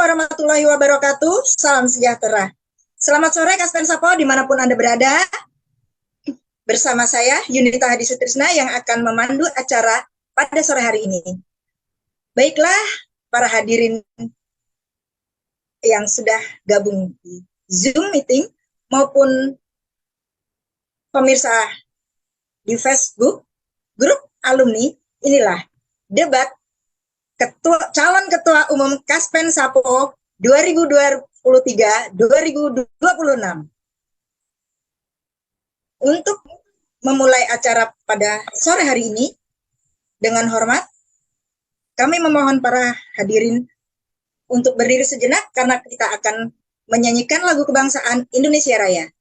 warahmatullahi wabarakatuh. Salam sejahtera. Selamat sore Kaspen Sapo dimanapun Anda berada. Bersama saya Yunita Hadi Sutrisna yang akan memandu acara pada sore hari ini. Baiklah para hadirin yang sudah gabung di Zoom meeting maupun pemirsa di Facebook, grup alumni, inilah debat calon ketua umum Kaspen Sapo 2023-2026. Untuk memulai acara pada sore hari ini, dengan hormat, kami memohon para hadirin untuk berdiri sejenak karena kita akan menyanyikan lagu kebangsaan Indonesia Raya.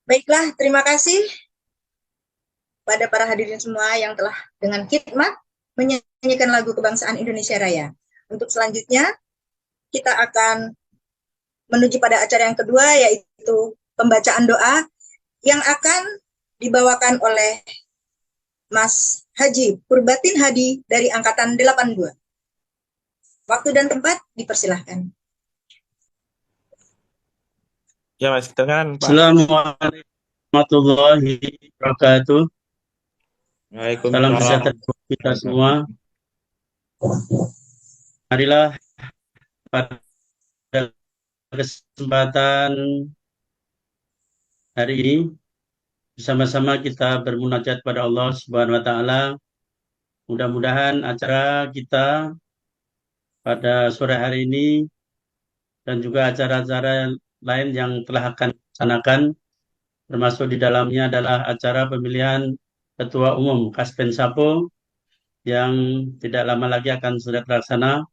Baiklah, terima kasih pada para hadirin semua yang telah dengan khidmat menyanyikan lagu kebangsaan Indonesia Raya. Untuk selanjutnya, kita akan menuju pada acara yang kedua, yaitu pembacaan doa yang akan dibawakan oleh Mas Haji Purbatin Hadi dari Angkatan 82. Waktu dan tempat dipersilahkan. Ya Mas, kita kan Pak. Assalamualaikum warahmatullahi wabarakatuh. Salam sejahtera buat kita semua. Marilah pada kesempatan hari ini bersama-sama kita bermunajat pada Allah Subhanahu wa taala. Mudah-mudahan acara kita pada sore hari ini dan juga acara-acara lain yang telah akan dilaksanakan, termasuk di dalamnya adalah acara pemilihan Ketua Umum Kaspen Sapo yang tidak lama lagi akan sudah terlaksana.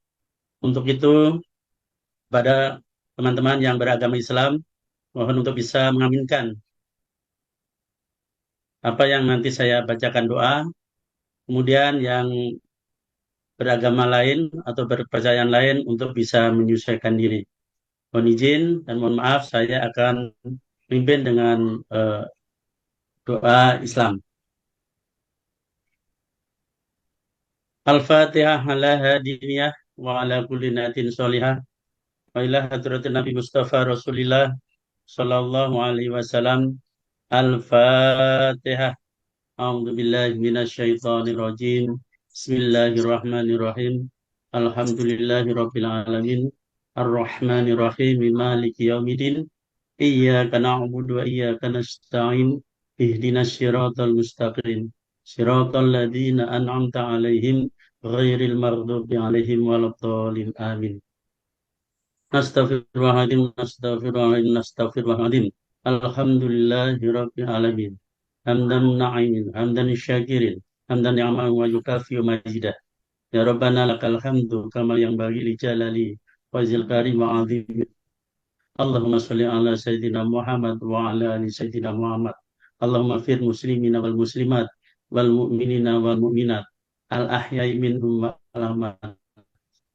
Untuk itu, pada teman-teman yang beragama Islam, mohon untuk bisa mengaminkan apa yang nanti saya bacakan doa. Kemudian yang beragama lain atau berkepercayaan lain untuk bisa menyesuaikan diri. Mohon izin dan mohon maaf, saya akan memimpin dengan doa Islam. Al-Fatihah ala hadiniyah wa ala kulli natin sholihah wa ila hadratin Nabi Mustafa Rasulillah sallallahu alaihi wasallam. Al-Fatihah. A'udzu billahi minasyaitonir rajim. Bismillahirrahmanirrahim. Alhamdulillahirabbil alamin. Ar-Rahmanir Rahim. Maliki yaumiddin. Iyyaka na'budu wa iyyaka nasta'in. Ihdinas siratal mustaqim. Siratal ladzina an'amta 'alaihim ghairil maghdubi 'alaihim waladdallin. Amin. Astaghfirullahaladzim, astaghfirullahaladzim, astaghfirullahaladzim. Alhamdulillahirabbil alamin. Hamdan na'imin, hamdan syakirin, hamdan ni'man wa yukafi majidah. Ya Rabbana lakal hamdu kama yang bagi li jalali wa zil karim wa azim. Allahumma salli ala Sayyidina Muhammad wa ala ali Sayyidina Muhammad. Allahumma fir muslimina wal muslimat wal mu'minina wal mu'minat al ahya'i minhum wa alamat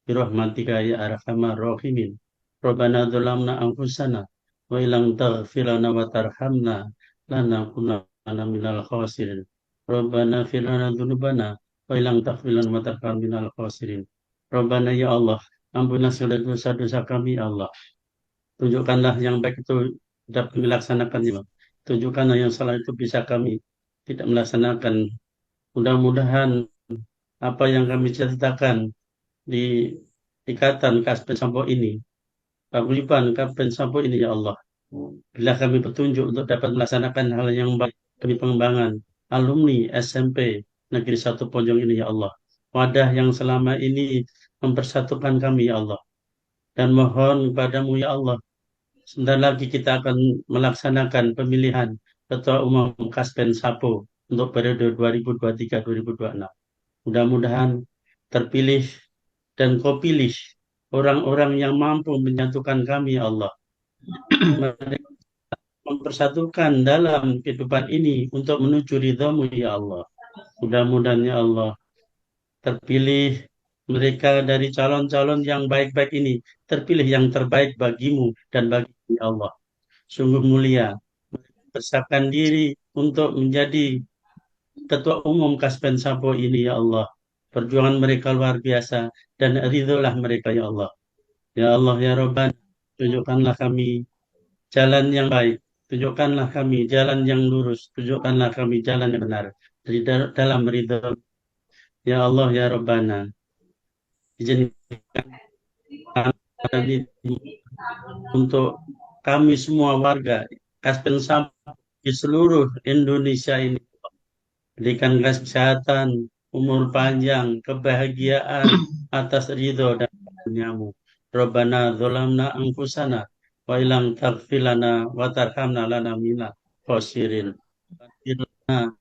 birahmatika ya arhamar rahimin. Rabbana dzalamna anfusana wa illam taghfir lana wa tarhamna lanakunanna minal khasirin. Rabbana fir lana dzunubana wa illam taghfir lana wa tarhamna minal khasirin. Rabbana ya Allah, ampunilah segala dosa-dosa kami ya Allah. Tunjukkanlah yang baik itu dapat melaksanakannya. Tunjukkanlah yang salah itu bisa kami tidak melaksanakan. Mudah-mudahan apa yang kami ceritakan di ikatan Kaspen Sampo ini, paguyuban Kaspen Sampo ini ya Allah. Bila kami petunjuk untuk dapat melaksanakan hal yang baik demi pengembangan alumni SMP Negeri 1 Ponjong ini ya Allah. Wadah yang selama ini mempersatukan kami ya Allah. Dan mohon kepadamu ya Allah, sebentar lagi kita akan melaksanakan pemilihan Ketua Umum Kaspen Sapo untuk periode 2023-2026. Mudah-mudahan terpilih dan kau pilih orang-orang yang mampu menyatukan kami, ya Allah. Mereka mempersatukan dalam kehidupan ini untuk menuju ridhamu, ya Allah. Mudah-mudahan, ya Allah, terpilih mereka dari calon-calon yang baik-baik ini, terpilih yang terbaik bagimu dan bagi ya Allah. Sungguh mulia, persiapkan diri untuk menjadi Ketua Umum Kaspen Sapo ini, ya Allah. Perjuangan mereka luar biasa dan ridholah mereka, ya Allah. Ya Allah, ya Rabbana, tunjukkanlah kami jalan yang baik. Tunjukkanlah kami jalan yang lurus. Tunjukkanlah kami jalan yang benar. Dalam ridho. Ya Allah, ya Rabbana. Izinkan kami untuk kami semua warga Kaspen Sampo di seluruh Indonesia ini. Berikan kesehatan, umur panjang, kebahagiaan atas ridho dan karuniamu. Rabbana dzalamna anfusana wa ilam taghfir lana wa tarhamna lana minal khosirin. Fatirna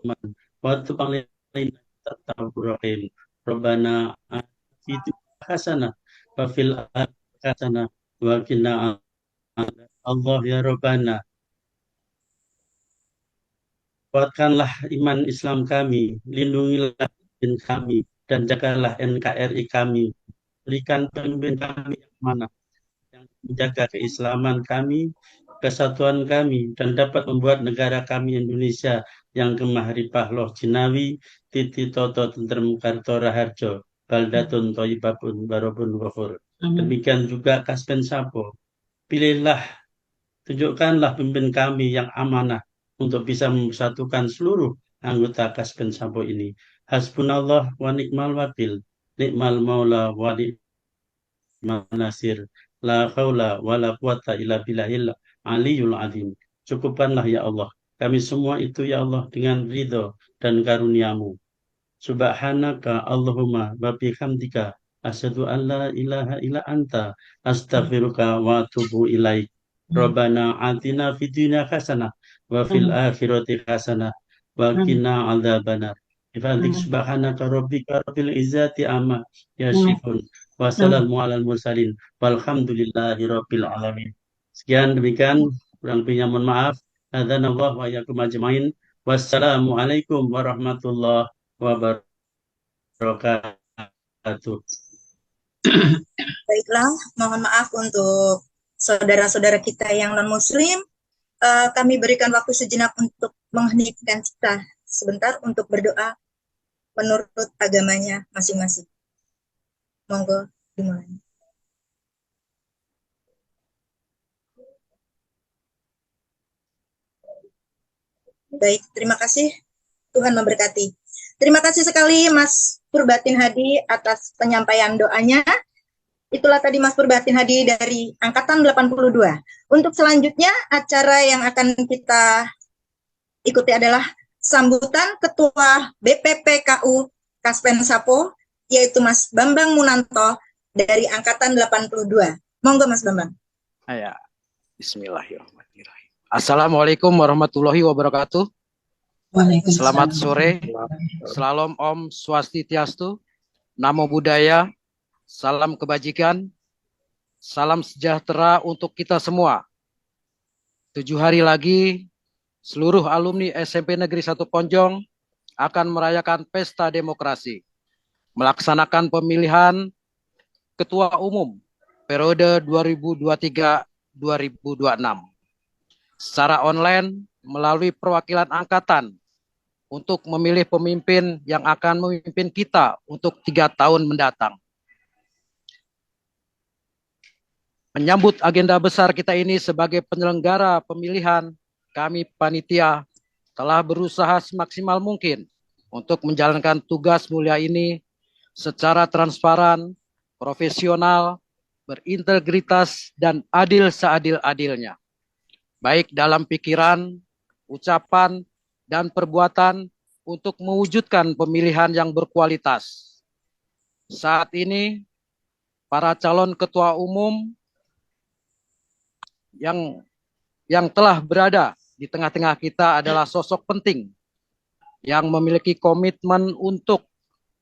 iman wa tub alaina tawwabur rahim. Rabbana atina hasanah wa fil akhirati hasanah wa qina Allah ya Rabbana. Kuatkanlah iman Islam kami, lindungilah din kami, dan jagalah NKRI kami. Berikan pemimpin kami yang mana yang menjaga keislaman kami, kesatuan kami, dan dapat membuat negara kami Indonesia yang kemahripah loh jinawi, titi toto tentrem karto raharjo, baldatun toyibabun barobun wafur. Demikian juga Kaspen Sapo. Pilihlah, tunjukkanlah pemimpin kami yang amanah untuk bisa mempersatukan seluruh anggota Kaspen Sapo ini. Hasbunallah wa ni'mal wakil, ni'mal maula wa ni'mal nasir, la haula wa la quwata illa billahil aliyul azim. Cukupkanlah ya Allah, kami semua itu ya Allah dengan ridho dan karuniamu. Subhanaka Allahumma wa bihamdika asyhadu an la ilaha illa anta astaghfiruka wa atubu ilaik. Rabbana atina fid dunya hasanah wa fil akhirati hasanah wa qina adzabannar. Bihamdik subhanaka rabbika rabbil izzati amma yasifun wa salamun alal mursalin walhamdulillahi rabbil alamin. Sekian demikian, kurang lebihnya mohon maaf. Adzanallahu wa iyyakum ajmain. Wassalamualaikum warahmatullahi wabarakatuh. Baiklah, mohon maaf untuk saudara-saudara kita yang non-muslim. Kami berikan waktu sejenak untuk mengheningkan kita sebentar untuk berdoa menurut agamanya masing-masing. Monggo dimulai. Baik, terima kasih. Tuhan memberkati. Terima kasih sekali Mas Purbatin Hadi atas penyampaian doanya. Itulah tadi Mas Purbatin Hadi dari Angkatan 82. Untuk selanjutnya, acara yang akan kita ikuti adalah sambutan Ketua BPPKU Kaspen Sapo, yaitu Mas Bambang Munanto dari Angkatan 82. Monggo Mas Bambang. Ya. Bismillahirrahmanirrahim. Assalamualaikum warahmatullahi wabarakatuh. Selamat sore. Salam Om Swastiastu. Namo Buddhaya. Salam kebajikan. Salam sejahtera untuk kita semua. 7 hari lagi, seluruh alumni SMP Negeri 1 Ponjong akan merayakan pesta demokrasi, melaksanakan pemilihan Ketua Umum periode 2023-2026 secara online melalui perwakilan angkatan untuk memilih pemimpin yang akan memimpin kita untuk 3 tahun mendatang. Menyambut agenda besar kita ini sebagai penyelenggara pemilihan, kami panitia telah berusaha semaksimal mungkin untuk menjalankan tugas mulia ini secara transparan, profesional, berintegritas, dan adil seadil-adilnya. Baik dalam pikiran, ucapan, dan perbuatan untuk mewujudkan pemilihan yang berkualitas. Saat ini, para calon ketua umum yang telah berada di tengah-tengah kita adalah sosok penting yang memiliki komitmen untuk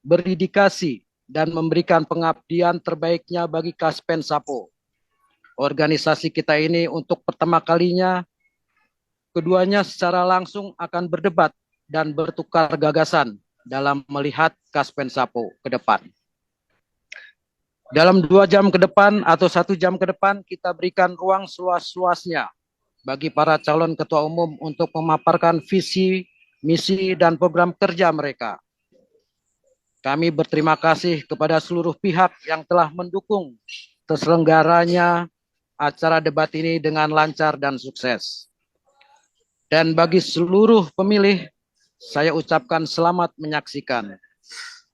berdedikasi dan memberikan pengabdian terbaiknya bagi Kaspen Sapo. Organisasi kita ini untuk pertama kalinya, keduanya secara langsung akan berdebat dan bertukar gagasan dalam melihat Kaspen Sapo ke depan. Dalam 2 jam ke depan atau 1 jam ke depan, kita berikan ruang seluas-luasnya bagi para calon ketua umum untuk memaparkan visi, misi, dan program kerja mereka. Kami berterima kasih kepada seluruh pihak yang telah mendukung terselenggaranya acara debat ini dengan lancar dan sukses. Dan bagi seluruh pemilih, saya ucapkan selamat menyaksikan,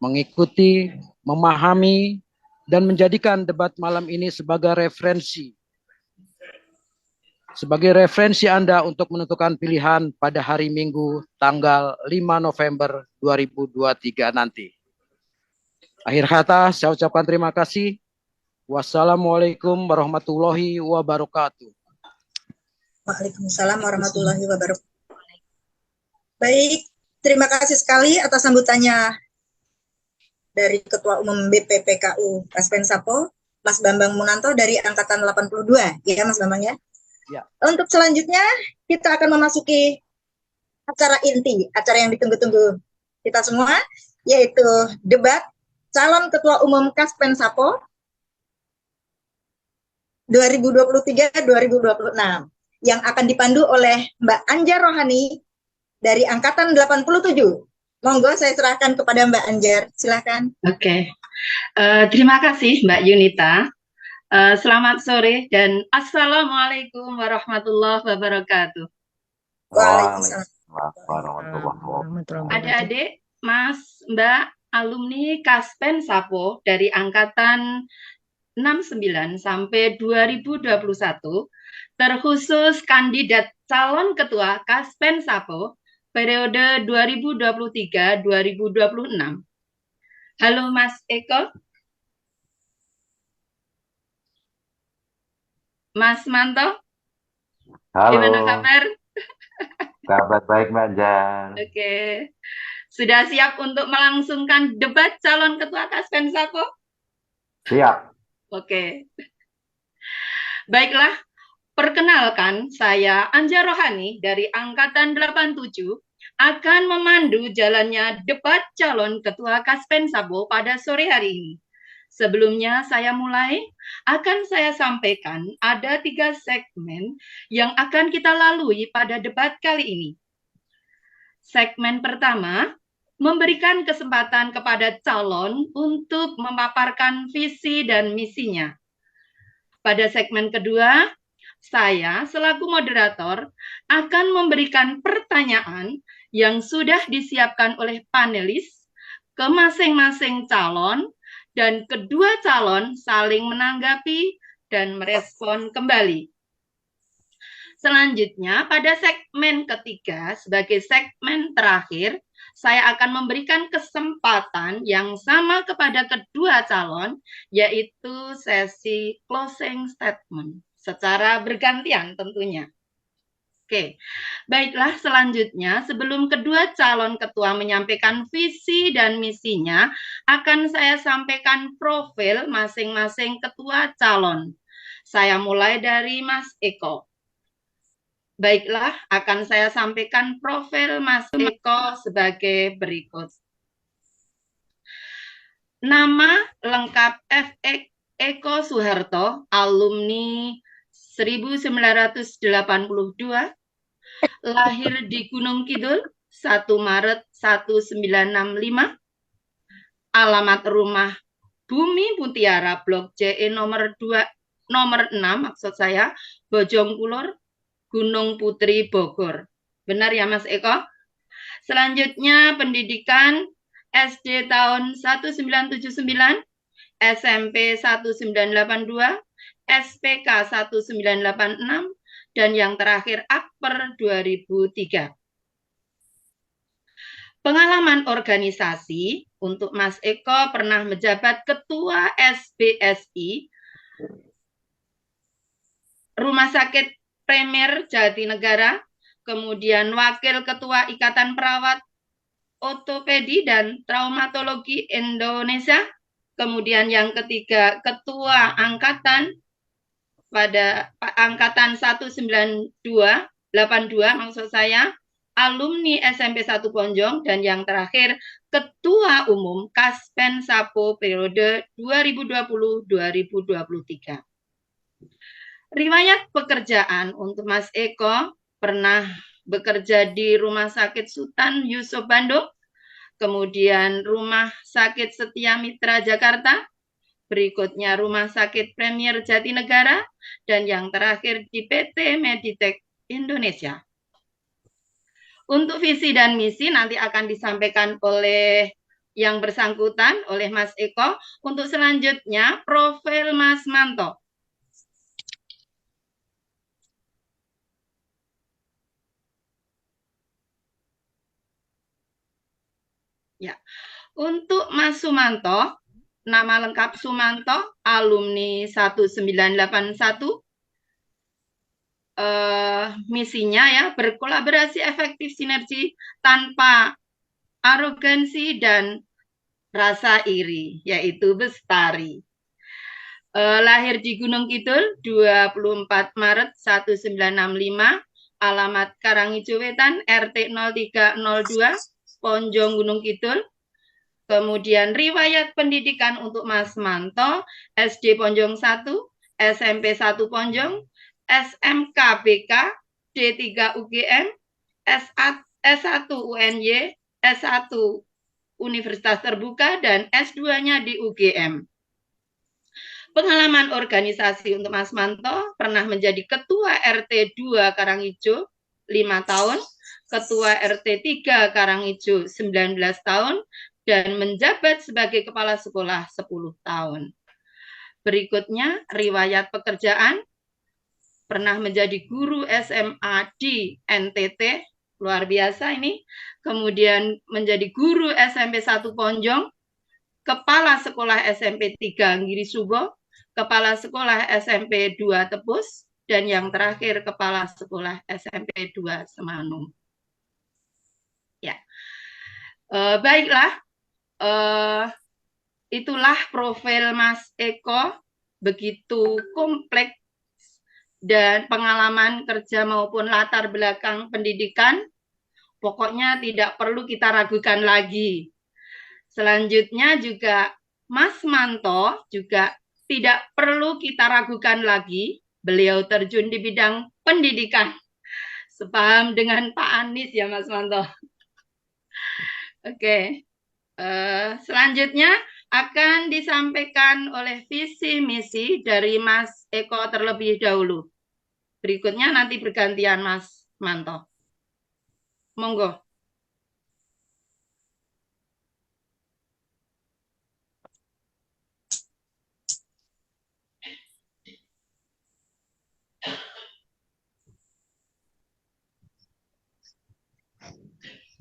mengikuti, memahami, dan menjadikan debat malam ini sebagai referensi Anda untuk menentukan pilihan pada hari Minggu tanggal 5 November 2023 nanti. Akhir kata, saya ucapkan terima kasih. Wassalamualaikum warahmatullahi wabarakatuh. Waalaikumsalam warahmatullahi wabarakatuh. Baik, terima kasih sekali atas sambutannya dari Ketua Umum BPPKU Kaspen Sapo, Mas Bambang Munanto dari Angkatan 82, ya Mas Bambang ya? Ya. Untuk selanjutnya, kita akan memasuki acara inti, acara yang ditunggu-tunggu kita semua, yaitu debat calon Ketua Umum Kaspen Sapo 2023-2026, yang akan dipandu oleh Mbak Anjar Rohani dari Angkatan 87. Monggo saya serahkan kepada Mbak Anjar, silakan. Oke. Terima kasih Mbak Yunita. Selamat sore dan Assalamualaikum warahmatullahi wabarakatuh. Waalaikumsalam. Adik-adik, Mas, Mbak, alumni Kaspen Sapo dari Angkatan 69 sampai 2021, terkhusus kandidat calon ketua Kaspen Sapo periode 2023-2026. Halo Mas Eko. Mas Manto. Halo. Gimana kabar? Kabar baik Mbak Jan. Oke. Sudah siap untuk melangsungkan debat calon ketua Kaspen Sapo? Siap. Oke. Baiklah, perkenalkan saya Anja Rohani dari Angkatan 87 akan memandu jalannya debat calon ketua Kaspen Sapo pada sore hari ini. Sebelumnya saya mulai, akan saya sampaikan ada 3 segmen yang akan kita lalui pada debat kali ini. Segmen pertama, memberikan kesempatan kepada calon untuk memaparkan visi dan misinya. Pada segmen kedua, saya selaku moderator akan memberikan pertanyaan yang sudah disiapkan oleh panelis ke masing-masing calon, dan kedua calon saling menanggapi dan merespon kembali. Selanjutnya, pada segmen ketiga, sebagai segmen terakhir, saya akan memberikan kesempatan yang sama kepada kedua calon, yaitu sesi closing statement. secara bergantian tentunya. Oke, baiklah selanjutnya sebelum kedua calon ketua menyampaikan visi dan misinya, akan saya sampaikan profil masing-masing ketua calon. Saya mulai dari Mas Eko. Baiklah, akan saya sampaikan profil Mas Eko sebagai berikut. Nama lengkap F. Eko Soeharto, alumni 1982, lahir di Gunung Kidul 1 Maret 1965, alamat rumah Bumi Mutiara, Blok JE nomor 6 maksud saya, Bojongkulur, Gunung Putri, Bogor. Benar ya Mas Eko? Selanjutnya pendidikan SD tahun 1979, SMP 1982, SPK 1986, dan yang terakhir Akper 2003. Pengalaman organisasi untuk Mas Eko pernah menjabat Ketua SBSI, Rumah Sakit Premier Jatinegara, kemudian Wakil Ketua Ikatan Perawat Ortopedi dan Traumatologi Indonesia, kemudian yang ketiga Ketua Angkatan pada angkatan 1982 maksud saya, alumni SMP 1 Ponjong, dan yang terakhir Ketua Umum Kaspen Sapo periode 2020-2023. Riwayat pekerjaan untuk Mas Eko pernah bekerja di Rumah Sakit Sultan Yusuf Bandung, kemudian Rumah Sakit Setia Mitra Jakarta, berikutnya Rumah Sakit Premier Jatinegara, dan yang terakhir di PT Meditech Indonesia. Untuk visi dan misi nanti akan disampaikan oleh yang bersangkutan, oleh Mas Eko. Untuk selanjutnya, profil Mas Manto. Ya, untuk Mas Sumanto, nama lengkap Sumanto, alumni 1981. Misinya ya, berkolaborasi efektif sinergi tanpa arogansi dan rasa iri, yaitu bestari. Lahir di Gunung Kidul 24 Maret 1965, alamat Karanghijo Wetan, RT 0302, Ponjong Gunung Kidul. Kemudian riwayat pendidikan untuk Mas Manto, SD Ponjong 1, SMP 1 Ponjong, SMK BK, D3 UGM, S1 UNY, S1 Universitas Terbuka, dan S2-nya di UGM. Pengalaman organisasi untuk Mas Manto, pernah menjadi Ketua RT 2 Karanghijo 5 tahun, Ketua RT 3 Karanghijo 19 tahun, dan menjabat sebagai Kepala Sekolah 10 tahun. Berikutnya, riwayat pekerjaan, pernah menjadi guru SMA di NTT, luar biasa ini, kemudian menjadi guru SMP 1 Ponjong, Kepala Sekolah SMP 3 Giri Subo, Kepala Sekolah SMP 2 Tepus, dan yang terakhir Kepala Sekolah SMP 2 Semanung. Ya, baiklah, itulah profil Mas Eko, begitu kompleks dan pengalaman kerja maupun latar belakang pendidikan, pokoknya tidak perlu kita ragukan lagi. Selanjutnya juga Mas Manto juga tidak perlu kita ragukan lagi, beliau terjun di bidang pendidikan. Sepaham dengan Pak Anies ya Mas Manto. Oke. Selanjutnya akan disampaikan oleh visi misi dari Mas Eko terlebih dahulu. Berikutnya nanti bergantian Mas Manto. Monggo.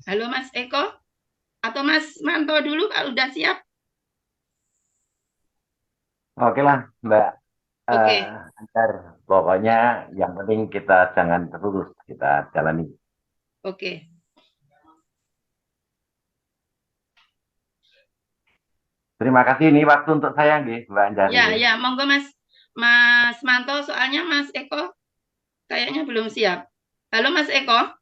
Halo Mas Eko, atau Mas Manto dulu kalau udah siap? Oke lah, Mbak. Oke, Anjar, pokoknya yang penting kita jangan terus kita jalani. oke. Terima kasih ini waktu untuk saya nggih, Mbak Anjar Ya, nggih. ya, monggo Mas Manto, soalnya Mas Eko kayaknya belum siap. Halo Mas Eko.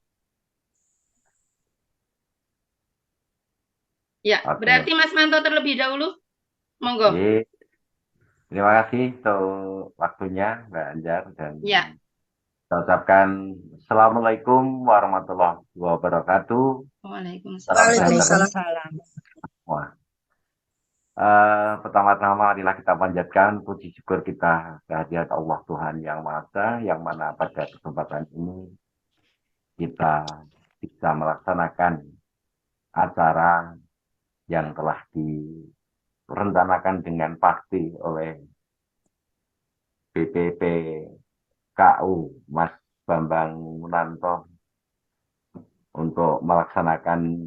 Ya, Oke. berarti Mas Manto terlebih dahulu. Monggo. Nggih. Terima kasih untuk waktunya Mbak Anjar dan Ya, saya ucapkan Assalamualaikum warahmatullahi wabarakatuh. Waalaikumsalam. Salam sejahtera Waalaikumsalam. semua. Pertama-tama marilah kita panjatkan puji syukur kita kehadirat Allah Tuhan Yang Maha Esa, yang mana pada kesempatan ini kita bisa melaksanakan acara yang telah direncanakan dengan pasti oleh BPPKU Mas Bambang Munanto untuk melaksanakan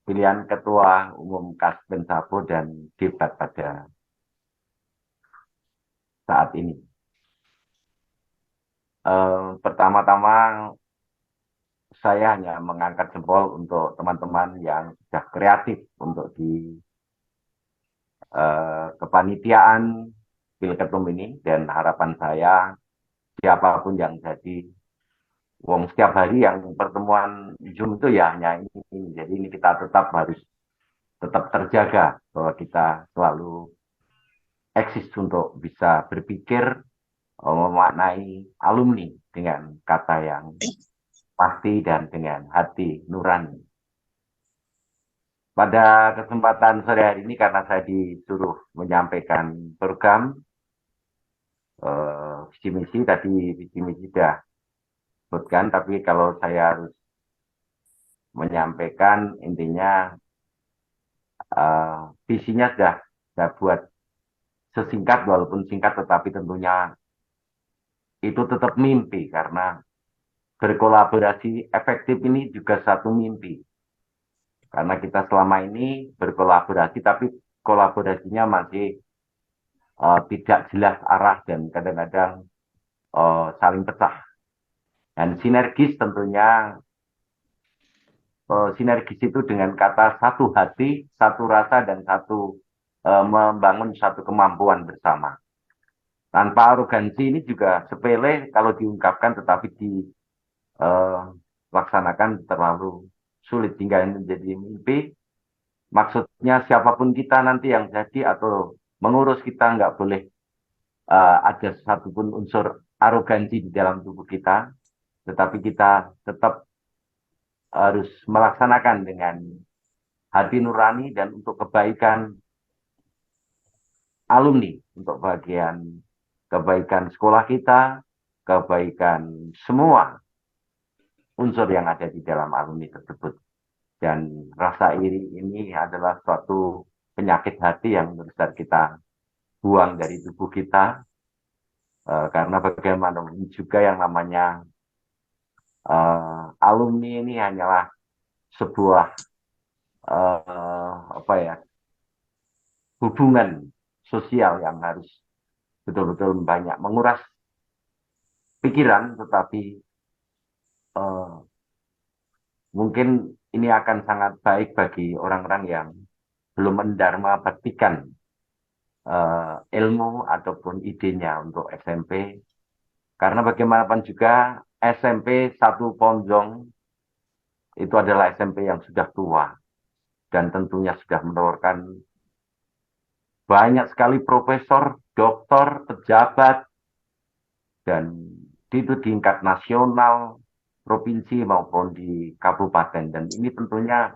pilihan Ketua Umum Kaspen Sabo dan debat pada saat ini. Pertama-tama saya hanya mengangkat jempol untuk teman-teman yang sudah kreatif untuk di kepanitiaan Pilketum ini, dan harapan saya siapapun yang jadi setiap hari yang pertemuan Zoom itu ya hanya ini. Jadi ini kita harus tetap terjaga bahwa kita selalu eksis untuk bisa berpikir, memaknai alumni dengan kata yang pasti dan dengan hati nurani. Pada kesempatan sore hari ini karena saya disuruh menyampaikan program visi misi, tadi visi misi sudah sebutkan, tapi kalau saya harus menyampaikan intinya visinya sudah saya buat sesingkat, walaupun singkat tetapi tentunya itu tetap mimpi, karena berkolaborasi efektif ini juga satu mimpi. Karena kita selama ini berkolaborasi tapi kolaborasinya masih tidak jelas arah dan kadang-kadang saling pecah. Dan sinergis tentunya, sinergis itu dengan kata satu hati, satu rasa, dan membangun satu kemampuan bersama. Tanpa arogansi ini juga sepele kalau diungkapkan, tetapi dilaksanakan terlalu sulit hingga menjadi mimpi. Maksudnya siapapun kita nanti yang jadi atau mengurus kita, nggak boleh ada satupun unsur arogansi di dalam tubuh kita, tetapi kita tetap harus melaksanakan dengan hati nurani dan untuk kebaikan alumni, untuk kebaikan sekolah kita, kebaikan semua unsur yang ada di dalam alumni tersebut. Dan rasa iri ini adalah suatu penyakit hati yang harus kita buang dari tubuh kita, karena bagaimanapun juga yang namanya alumni ini hanyalah sebuah hubungan sosial yang harus betul-betul banyak menguras pikiran, tetapi mungkin ini akan sangat baik bagi orang-orang yang belum mendharma baktikan ilmu ataupun idenya untuk SMP. Karena bagaimanapun juga SMP 1 Ponjong itu adalah SMP yang sudah tua dan tentunya sudah menelurkan banyak sekali profesor, doktor, pejabat, dan itu di tingkat nasional, provinsi maupun di kabupaten. Dan ini tentunya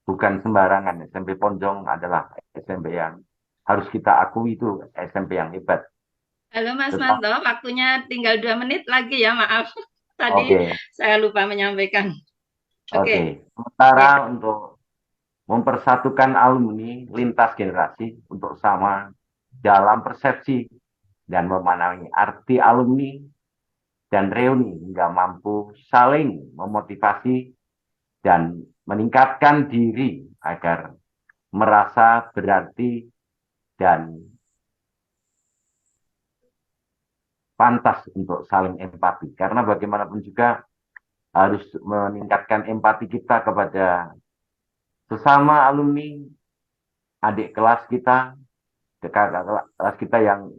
bukan sembarangan. SMP Ponjong adalah SMP yang harus kita akui, itu SMP yang hebat. Halo Mas Manto, waktunya tinggal 2 menit lagi ya, maaf. Tadi Oke. saya lupa menyampaikan. Oke. Sementara untuk mempersatukan alumni lintas generasi untuk sama dalam persepsi dan memahami arti alumni dan reuni hingga mampu saling memotivasi dan meningkatkan diri agar merasa berarti dan pantas untuk saling empati. Karena bagaimanapun juga harus meningkatkan empati kita kepada sesama alumni, adik kelas kita, kakak kelas kita yang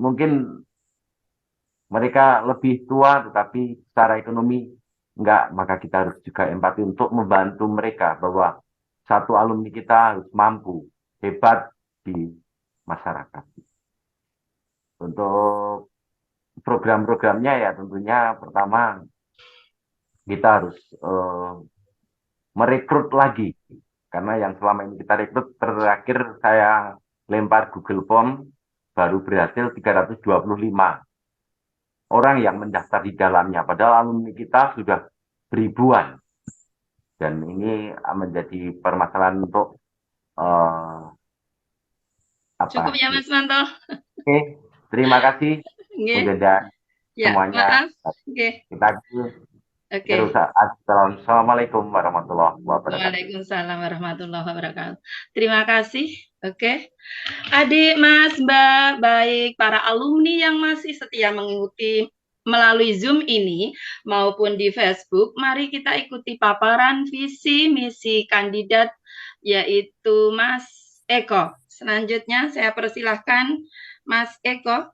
mungkin mereka lebih tua tetapi secara ekonomi enggak, maka kita harus juga empati untuk membantu mereka bahwa satu alumni kita harus mampu, hebat di masyarakat. Untuk program-programnya ya tentunya pertama kita harus merekrut lagi, karena yang selama ini kita rekrut, terakhir saya lempar Google Form baru berhasil 325 orang yang mendaftar di dalamnya, padahal alumni kita sudah beribuan. Dan ini menjadi permasalahan untuk Cukup ya Mas Manto. Oke, terima kasih Nggih. Bunda Ya, semuanya. maaf. Nggih. Kita Oke. Assalamualaikum warahmatullahi wabarakatuh. Waalaikumsalam warahmatullahi wabarakatuh. Terima kasih. Oke. Adik, Mas, Mbak, baik para alumni yang masih setia mengikuti melalui Zoom ini maupun di Facebook, mari kita ikuti paparan visi misi kandidat yaitu Mas Eko. Selanjutnya saya persilahkan Mas Eko.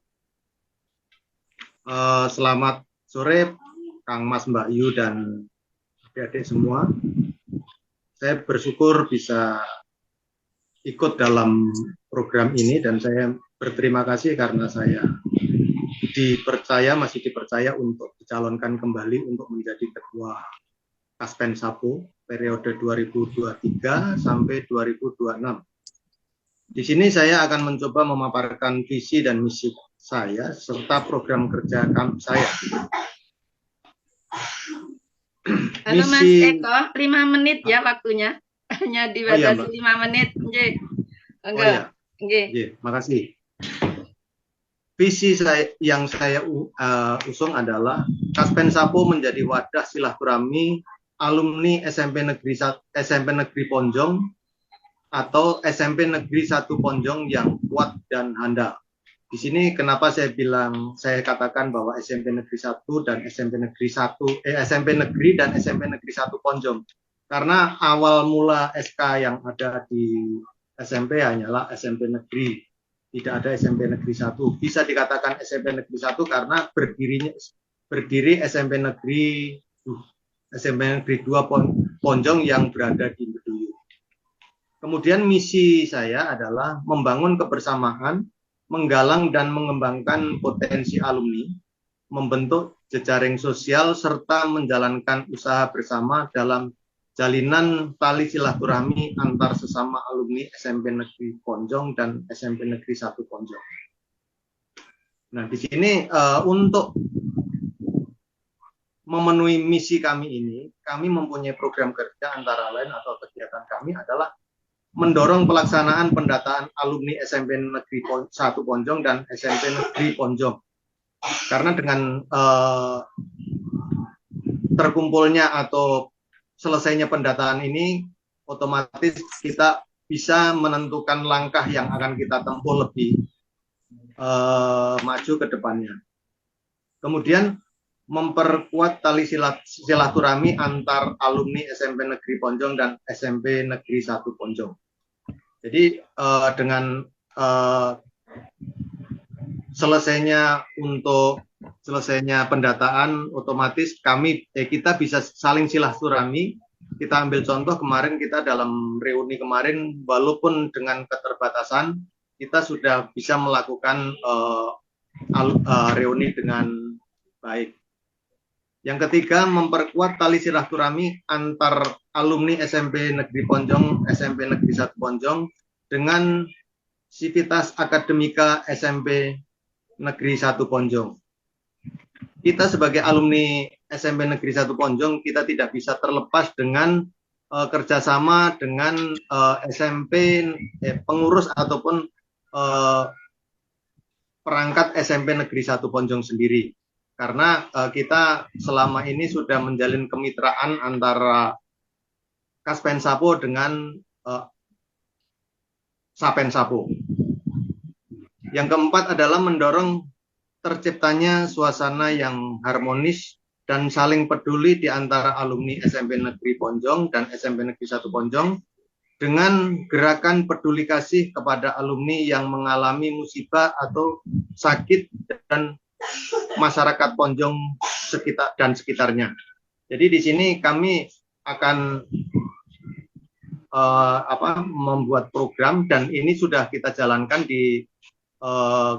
Selamat sore Kang Mas, Mbak Yu, dan adik-adik semua. Saya bersyukur bisa ikut dalam program ini dan saya berterima kasih karena saya masih dipercaya untuk dicalonkan kembali untuk menjadi Ketua Kaspensapo periode 2023 sampai 2026. Di sini saya akan mencoba memaparkan visi dan misi saya serta program kerja saya. Halo Mas Eko, 5 menit ya waktunya. Hanya dibatasi 5 menit. Nggih. Enggak. Nggih, makasih. Visi yang saya usung adalah Kaspensapo menjadi wadah silaturahmi alumni SMP Negeri Ponjong atau SMP Negeri 1 Ponjong yang kuat dan handal. Di sini kenapa saya katakan bahwa SMP Negeri 1 dan SMP Negeri 1 SMP Negeri dan SMP Negeri 1 Ponjong. Karena awal mula SK yang ada di SMP hanyalah SMP Negeri. Tidak ada SMP Negeri 1. Bisa dikatakan SMP Negeri 1 karena berdiri SMP Negeri 2 Ponjong yang berada di Meduyu. Kemudian misi saya adalah membangun kebersamaan, menggalang dan mengembangkan potensi alumni, membentuk jejaring sosial, serta menjalankan usaha bersama dalam jalinan tali silaturahmi antar sesama alumni SMP Negeri Ponjong dan SMP Negeri 1 Ponjong. Nah, di sini untuk memenuhi misi kami ini, kami mempunyai program kerja antara lain atau kegiatan kami adalah mendorong pelaksanaan pendataan alumni SMP Negeri 1 Ponjong dan SMP Negeri Ponjong. Karena dengan terkumpulnya atau selesainya pendataan ini, otomatis kita bisa menentukan langkah yang akan kita tempuh lebih maju ke depannya. Kemudian memperkuat tali silaturahmi antar alumni SMP Negeri Ponjong dan SMP Negeri 1 Ponjong. Jadi dengan selesainya pendataan, otomatis kita bisa saling silaturahmi. Kita ambil contoh kemarin kita dalam reuni kemarin, walaupun dengan keterbatasan, kita sudah bisa melakukan reuni dengan baik. Yang ketiga, memperkuat tali silaturahmi antar alumni SMP Negeri Ponjong, SMP Negeri 1 Ponjong dengan sivitas akademika SMP Negeri 1 Ponjong. Kita sebagai alumni SMP Negeri 1 Ponjong, kita tidak bisa terlepas dengan kerjasama dengan SMP pengurus ataupun perangkat SMP Negeri 1 Ponjong sendiri. Karena kita selama ini sudah menjalin kemitraan antara Kaspensapo dengan Sapensapo. Yang keempat adalah mendorong terciptanya suasana yang harmonis dan saling peduli di antara alumni SMP Negeri Ponjong dan SMP Negeri 1 Ponjong dengan gerakan peduli kasih kepada alumni yang mengalami musibah atau sakit dan masyarakat Ponjong dan sekitarnya. Jadi di sini kami akan membuat program, dan ini sudah kita jalankan di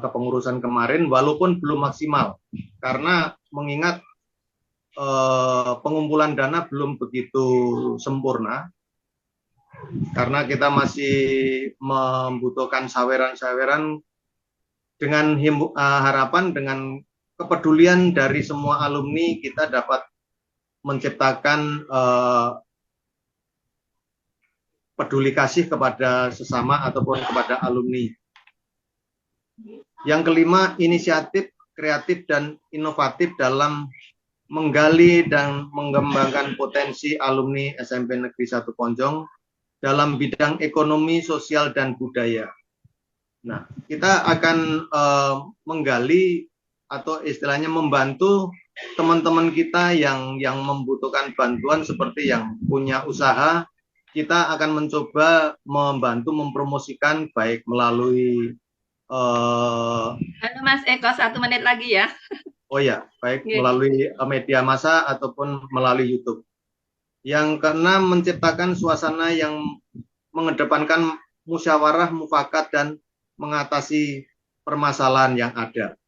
kepengurusan kemarin, walaupun belum maksimal karena mengingat pengumpulan dana belum begitu sempurna, karena kita masih membutuhkan saweran-saweran dengan harapan dengan kepedulian dari semua alumni kita dapat menciptakan peduli kasih kepada sesama ataupun kepada alumni. Yang kelima, inisiatif kreatif dan inovatif dalam menggali dan mengembangkan potensi alumni SMP Negeri 1 Ponjong dalam bidang ekonomi, sosial, dan budaya. Nah, kita akan menggali atau istilahnya membantu teman-teman kita yang membutuhkan bantuan seperti yang punya usaha. Kita akan mencoba membantu mempromosikan baik melalui Halo Mas Eko, 1 menit lagi ya. Oh ya, baik melalui media massa ataupun melalui YouTube. Yang keenam, menciptakan suasana yang mengedepankan musyawarah, mufakat, dan mengatasi permasalahan yang ada.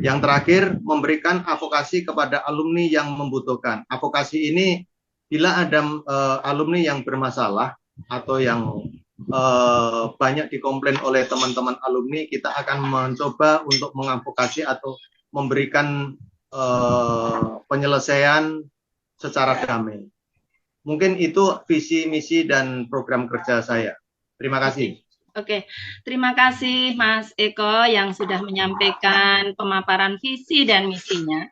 Yang terakhir, memberikan advokasi kepada alumni yang membutuhkan. Advokasi ini bila ada alumni yang bermasalah atau yang banyak dikomplain oleh teman-teman alumni, kita akan mencoba untuk mengadvokasi atau memberikan penyelesaian secara damai. Mungkin itu visi, misi, dan program kerja saya. Terima kasih. Oke, terima kasih Mas Eko yang sudah menyampaikan pemaparan visi dan misinya.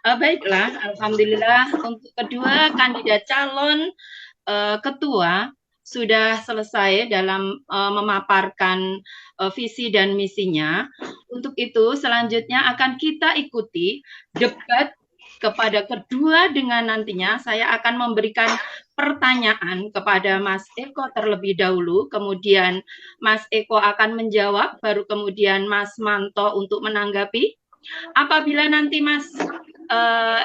Baiklah, alhamdulillah untuk kedua kandidat calon ketua sudah selesai dalam memaparkan visi dan misinya. Untuk itu selanjutnya akan kita ikuti debat kepada kedua, dengan nantinya saya akan memberikan pertanyaan kepada Mas Eko terlebih dahulu, kemudian Mas Eko akan menjawab, baru kemudian Mas Manto untuk menanggapi. Apabila nanti Mas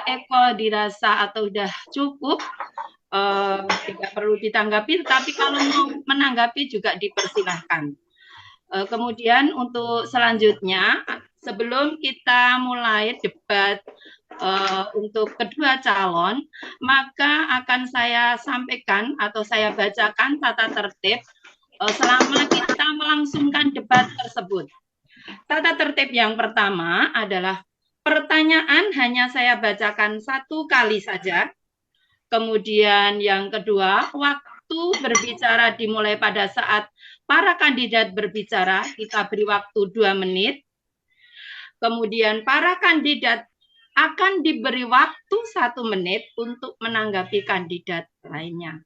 Eko dirasa atau sudah cukup, tidak perlu ditanggapi, tetapi kalau mau menanggapi juga dipersilahkan. Kemudian untuk selanjutnya, sebelum kita mulai debat untuk kedua calon, maka akan saya sampaikan atau saya bacakan tata tertib selama kita melangsungkan debat tersebut. Tata tertib yang pertama adalah pertanyaan hanya saya bacakan 1 kali saja. Kemudian yang kedua, waktu berbicara dimulai pada saat para kandidat berbicara, kita beri waktu 2 menit. Kemudian para kandidat akan diberi waktu 1 menit untuk menanggapi kandidat lainnya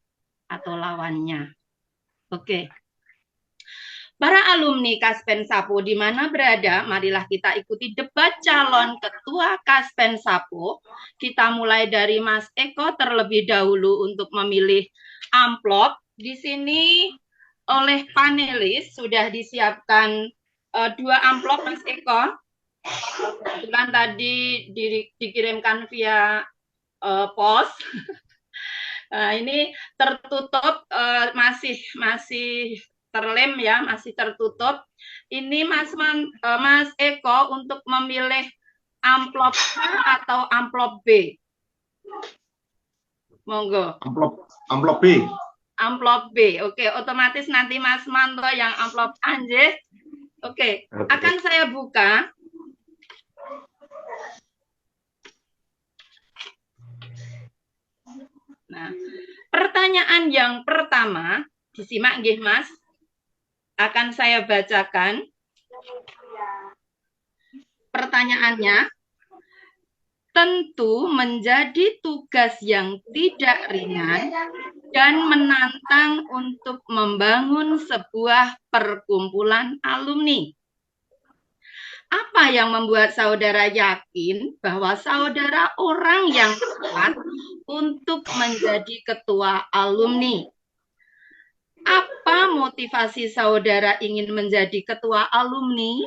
atau lawannya. Oke. Para alumni Kaspen Sapo di mana berada, marilah kita ikuti debat calon ketua Kaspen Sapo. Kita mulai dari Mas Eko terlebih dahulu untuk memilih amplop. Di sini oleh panelis sudah disiapkan 2 amplop Mas Eko. Kebetulan tadi dikirimkan via pos. Nah, ini tertutup, masih terlem ya, masih tertutup. Ini Mas Eko untuk memilih amplop A atau amplop B. Monggo. Amplop B. Amplop B. Oke, otomatis nanti Mas Manto yang amplop A. Oke, akan saya buka. Nah, pertanyaan yang pertama, disimak nggih Mas. Akan saya bacakan. Pertanyaannya, tentu menjadi tugas yang tidak ringan dan menantang untuk membangun sebuah perkumpulan alumni. Apa yang membuat saudara yakin bahwa saudara orang yang tepat untuk menjadi ketua alumni? Apa motivasi saudara ingin menjadi ketua alumni?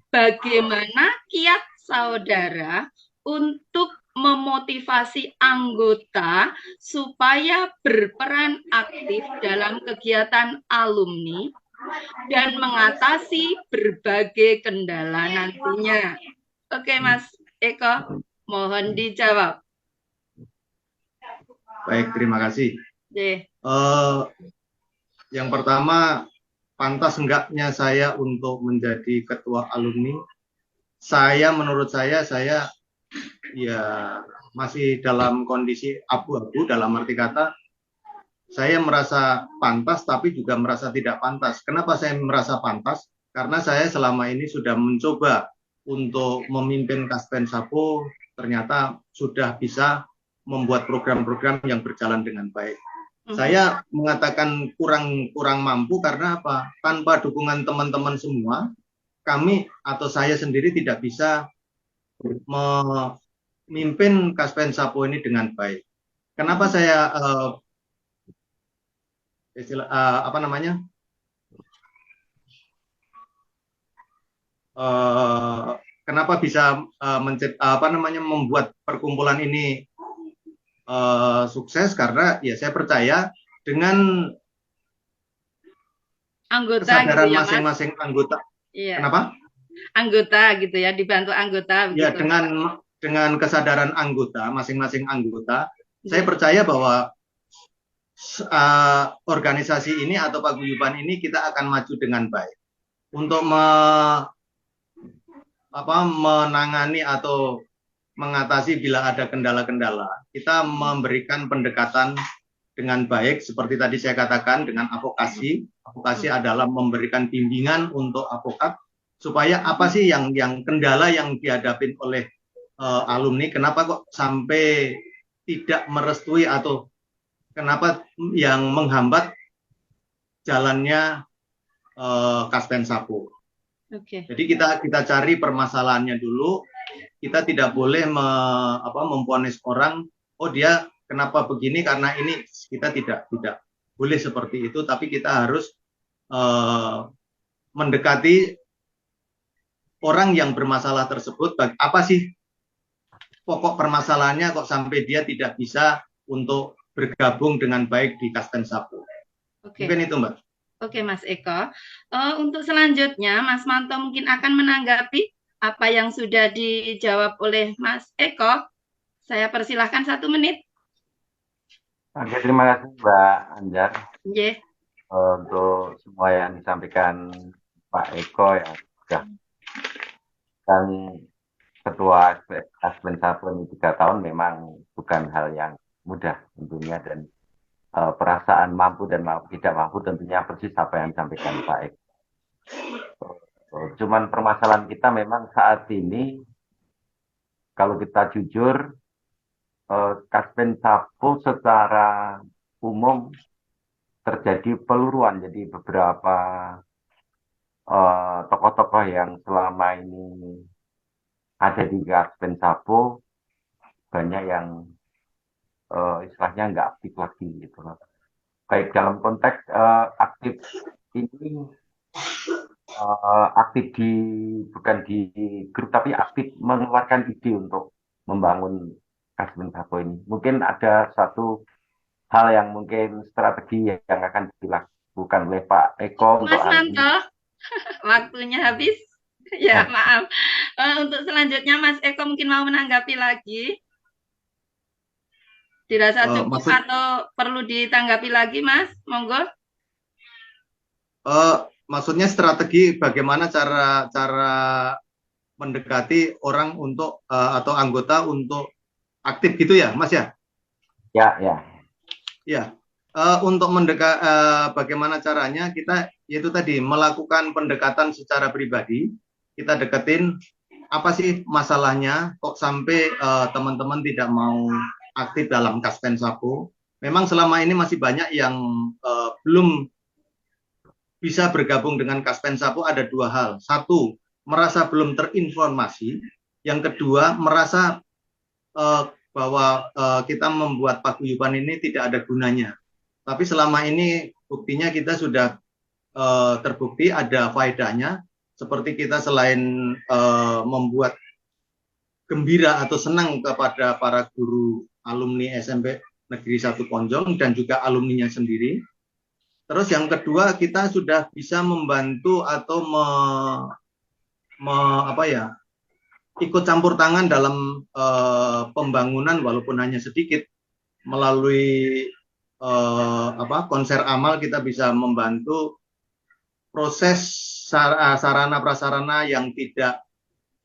Bagaimana kiat saudara untuk memotivasi anggota supaya berperan aktif dalam kegiatan alumni dan mengatasi berbagai kendala nantinya? Oke, Mas Eko, mohon dijawab. Baik, terima kasih. Ye. Yang pertama, pantas enggaknya saya untuk menjadi ketua alumni? Menurut saya ya masih dalam kondisi abu-abu, dalam arti kata saya merasa pantas tapi juga merasa tidak pantas. Kenapa saya merasa pantas? Karena saya selama ini sudah mencoba untuk memimpin Kaspensapo, ternyata sudah bisa membuat program-program yang berjalan dengan baik. Saya mengatakan kurang mampu karena apa? Tanpa dukungan teman-teman semua, kami atau saya sendiri tidak bisa memimpin Kaspensapo ini dengan baik. Kenapa saya kenapa bisa membuat perkumpulan ini sukses? Karena ya saya percaya dengan kesadaran masing-masing anggota. Iya. Kenapa? Anggota gitu ya, dibantu anggota. Ya, begitu. Dengan kesadaran anggota, masing-masing anggota, saya percaya bahwa organisasi ini atau paguyuban ini kita akan maju dengan baik. Untuk menangani atau mengatasi bila ada kendala-kendala, kita memberikan pendekatan dengan baik, seperti tadi saya katakan dengan advokasi. Advokasi adalah memberikan bimbingan untuk advokat supaya apa sih yang kendala yang dihadapi oleh alumni, kenapa kok sampai tidak merestui atau kenapa yang menghambat jalannya Kaspensapo. Jadi kita cari permasalahannya dulu. Kita tidak boleh memvonis orang, oh dia kenapa begini karena ini. Kita tidak boleh seperti itu, tapi kita harus mendekati orang yang bermasalah tersebut. Apa sih pokok permasalahannya kok sampai dia tidak bisa untuk bergabung dengan baik di Kaspensapo. Mungkin itu, Mbak. Oke, Mas Eko. Untuk selanjutnya, Mas Manto mungkin akan menanggapi apa yang sudah dijawab oleh Mas Eko. Saya persilahkan 1 menit. Oke, terima kasih Mbak Anjar. Yeah. Untuk semua yang disampaikan Pak Eko yang sudah dan ketua Kaspensapo ini 3 tahun memang bukan hal yang mudah tentunya, dan perasaan mampu dan tidak mampu tentunya persis apa yang disampaikan Pak Eko. Cuman permasalahan kita memang saat ini, kalau kita jujur, Kaspensapo secara umum terjadi peluruan. Jadi beberapa tokoh-tokoh yang selama ini ada di Kaspensapo banyak yang istilahnya nggak aktif lagi gitu loh. Baik dalam konteks aktif ini aktif bukan di grup, tapi aktif mengeluarkan ide untuk membangun Kaspensapo ini. Mungkin ada satu hal yang mungkin strategi yang akan dilakukan oleh Pak Eko. Mas Manto, waktunya habis. Ya, maaf. Untuk selanjutnya Mas Eko mungkin mau menanggapi lagi. Dirasa cukup atau perlu ditanggapi lagi, Mas? Monggo. Maksudnya strategi bagaimana cara mendekati orang untuk atau anggota untuk aktif gitu ya, Mas ya? Ya. Untuk bagaimana caranya, kita yaitu tadi melakukan pendekatan secara pribadi. Kita deketin apa sih masalahnya kok sampai teman-teman tidak mau aktif dalam Kaspensapo. Memang selama ini masih banyak yang belum bisa bergabung dengan Kaspensapo. Ada 2 hal. 1, merasa belum terinformasi, yang kedua merasa bahwa kita membuat paguyuban ini tidak ada gunanya. Tapi selama ini buktinya kita sudah terbukti ada faedahnya, seperti kita selain membuat gembira atau senang kepada para guru alumni SMP Negeri 1 Ponjong dan juga alumninya sendiri. Terus yang kedua, kita sudah bisa membantu atau ikut campur tangan dalam pembangunan walaupun hanya sedikit. Melalui konser amal kita bisa membantu proses sarana prasarana yang tidak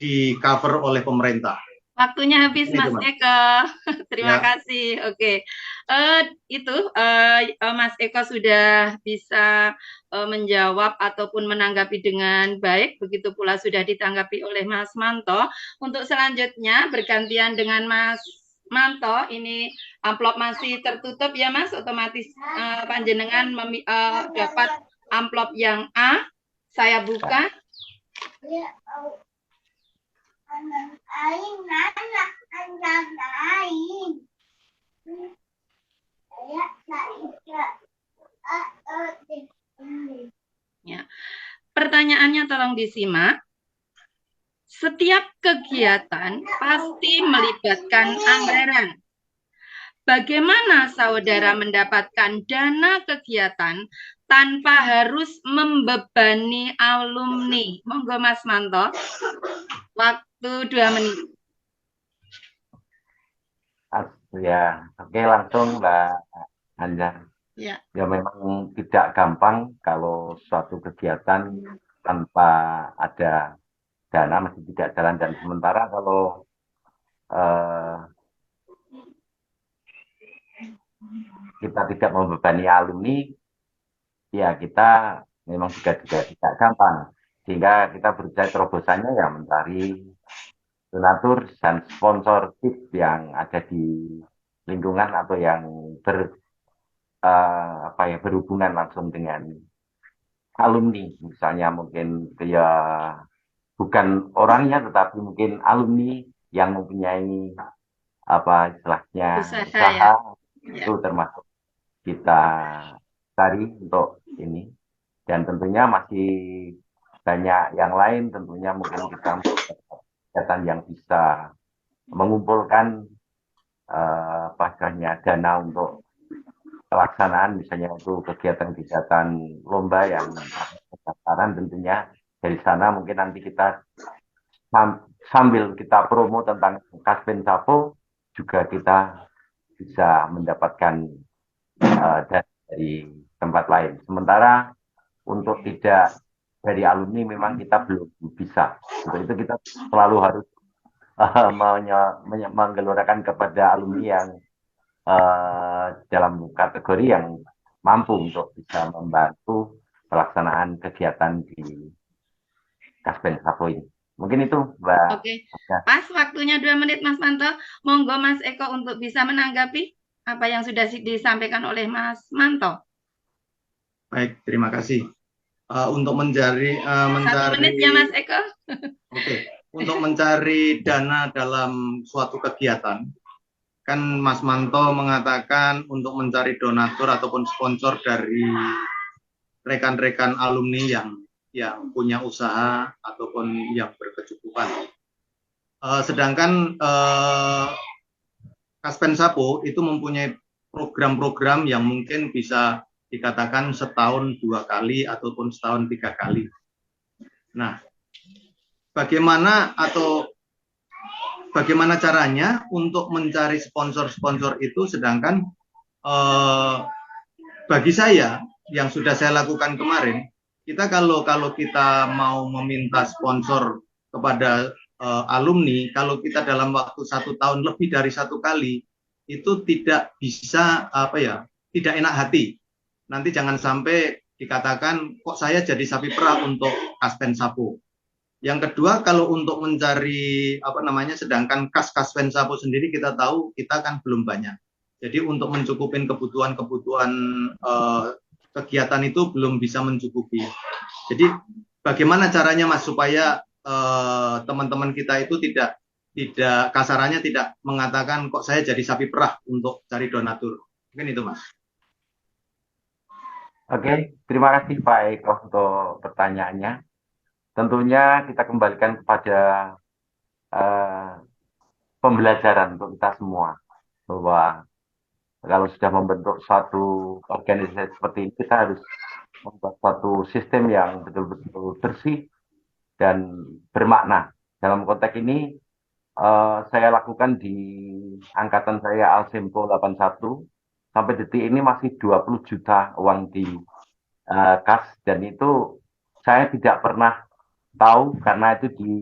di cover oleh pemerintah. Waktunya habis, Ini, Mas Mas. Eko. Terima Ya. kasih. Oke, Mas Eko sudah bisa menjawab ataupun menanggapi dengan baik. Begitu pula sudah ditanggapi oleh Mas Manto. Untuk selanjutnya bergantian dengan Mas Manto. Ini amplop masih tertutup ya, Mas. Otomatis panjenengan dapat amplop yang A. Saya buka. Ya. Pertanyaannya tolong disimak. Setiap kegiatan pasti melibatkan anggaran. Bagaimana saudara mendapatkan dana kegiatan tanpa harus membebani alumni? Monggo Mas Manto. Waktu 2 menit. Ya, oke, langsung Mbak Anja. Ya. Ya memang tidak gampang kalau suatu kegiatan tanpa ada dana masih tidak jalan, dan sementara kalau kita tidak membebani alumni, ya kita memang juga tidak gampang, sehingga kita berusaha terobosannya ya mencari donatur dan sponsorship yang ada di lingkungan atau yang berhubungan langsung dengan alumni, misalnya mungkin ya bukan orangnya tetapi mungkin alumni yang mempunyai istilahnya usaha. Itu termasuk kita cari untuk ini, dan tentunya masih banyak yang lain. Tentunya mungkin kita kegiatan yang bisa mengumpulkan dana untuk pelaksanaan, misalnya itu kegiatan-kegiatan lomba yang pendaftaran. Tentunya dari sana mungkin nanti kita sambil kita promo tentang Kaspen Sapo juga kita bisa mendapatkan dana dari tempat lain. Sementara untuk tidak dari alumni memang kita belum bisa. Untuk itu kita selalu harus menggelurakan kepada alumni yang dalam kategori yang mampu untuk bisa membantu pelaksanaan kegiatan di Kaspen Sapo ini. Mungkin itu, Mbak. Oke, pas waktunya 2 menit, Mas Manto. Monggo Mas Eko untuk bisa menanggapi apa yang sudah disampaikan oleh Mas Manto. Baik, terima kasih. Untuk mencari 1 menit ya, Mas Eko. Oke, untuk mencari dana dalam suatu kegiatan, kan Mas Manto mengatakan untuk mencari donatur ataupun sponsor dari rekan-rekan alumni yang punya usaha ataupun yang berkecukupan. Sedangkan Kaspen Sapo itu mempunyai program-program yang mungkin bisa dikatakan setahun 2 kali ataupun setahun 3 kali. Nah, bagaimana caranya untuk mencari sponsor-sponsor itu, sedangkan bagi saya yang sudah saya lakukan kemarin, kita kalau kita mau meminta sponsor kepada alumni, kalau kita dalam waktu 1 tahun lebih dari 1 kali, itu tidak bisa tidak enak hati. Nanti jangan sampai dikatakan kok saya jadi sapi perah untuk Kaspen Sapo. Yang kedua, kalau untuk mencari sedangkan Kaspen Sapo sendiri kita tahu kita kan belum banyak. Jadi untuk mencukupin kebutuhan kegiatan itu belum bisa mencukupi. Jadi bagaimana caranya Mas supaya teman-teman kita itu tidak kasarannya tidak mengatakan kok saya jadi sapi perah untuk cari donatur. Mungkin itu, Mas. Oke, terima kasih Pak Eko untuk pertanyaannya. Tentunya kita kembalikan kepada pembelajaran untuk kita semua, bahwa kalau sudah membentuk suatu organisasi seperti ini, kita harus membuat suatu sistem yang betul-betul bersih dan bermakna. Dalam konteks ini, saya lakukan di angkatan saya Alsempo 81, sampai detik ini masih 20 juta uang di kas, dan itu saya tidak pernah tahu karena itu di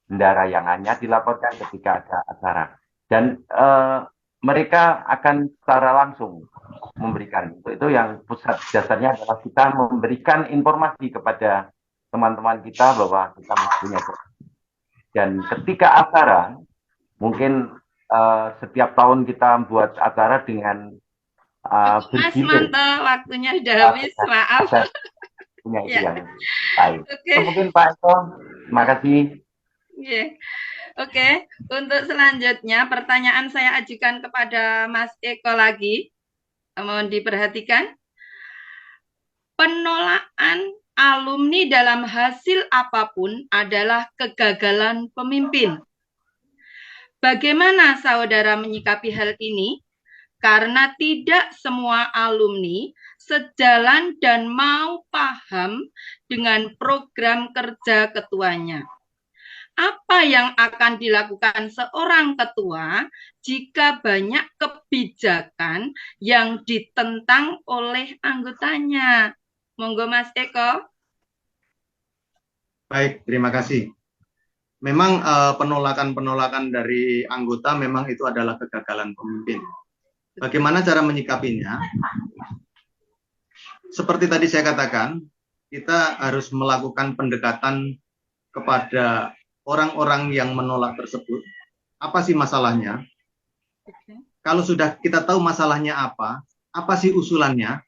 bendara yang hanya dilaporkan ketika ada acara. Dan mereka akan secara langsung memberikan. Itu yang pusat dasarnya adalah kita memberikan informasi kepada teman-teman kita bahwa kita punya. Dan ketika acara, mungkin setiap tahun kita buat acara dengan Mas bergilir. Manto, waktunya sudah habis, maaf. Punya itu Ya. yang baik. Oke. Mungkin Pak Eko, terima kasih. Yeah. Oke, untuk selanjutnya pertanyaan saya ajukan kepada Mas Eko lagi. Mohon diperhatikan. Penolakan alumni dalam hasil apapun adalah kegagalan pemimpin. Bagaimana saudara menyikapi hal ini? Karena tidak semua alumni sejalan dan mau paham dengan program kerja ketuanya. Apa yang akan dilakukan seorang ketua jika banyak kebijakan yang ditentang oleh anggotanya? Monggo Mas Eko. Baik, terima kasih. Memang penolakan-penolakan dari anggota memang itu adalah kegagalan pemimpin. Bagaimana cara menyikapinya? Seperti tadi saya katakan, kita harus melakukan pendekatan kepada orang-orang yang menolak tersebut. Apa sih masalahnya? Kalau sudah kita tahu masalahnya apa sih usulannya?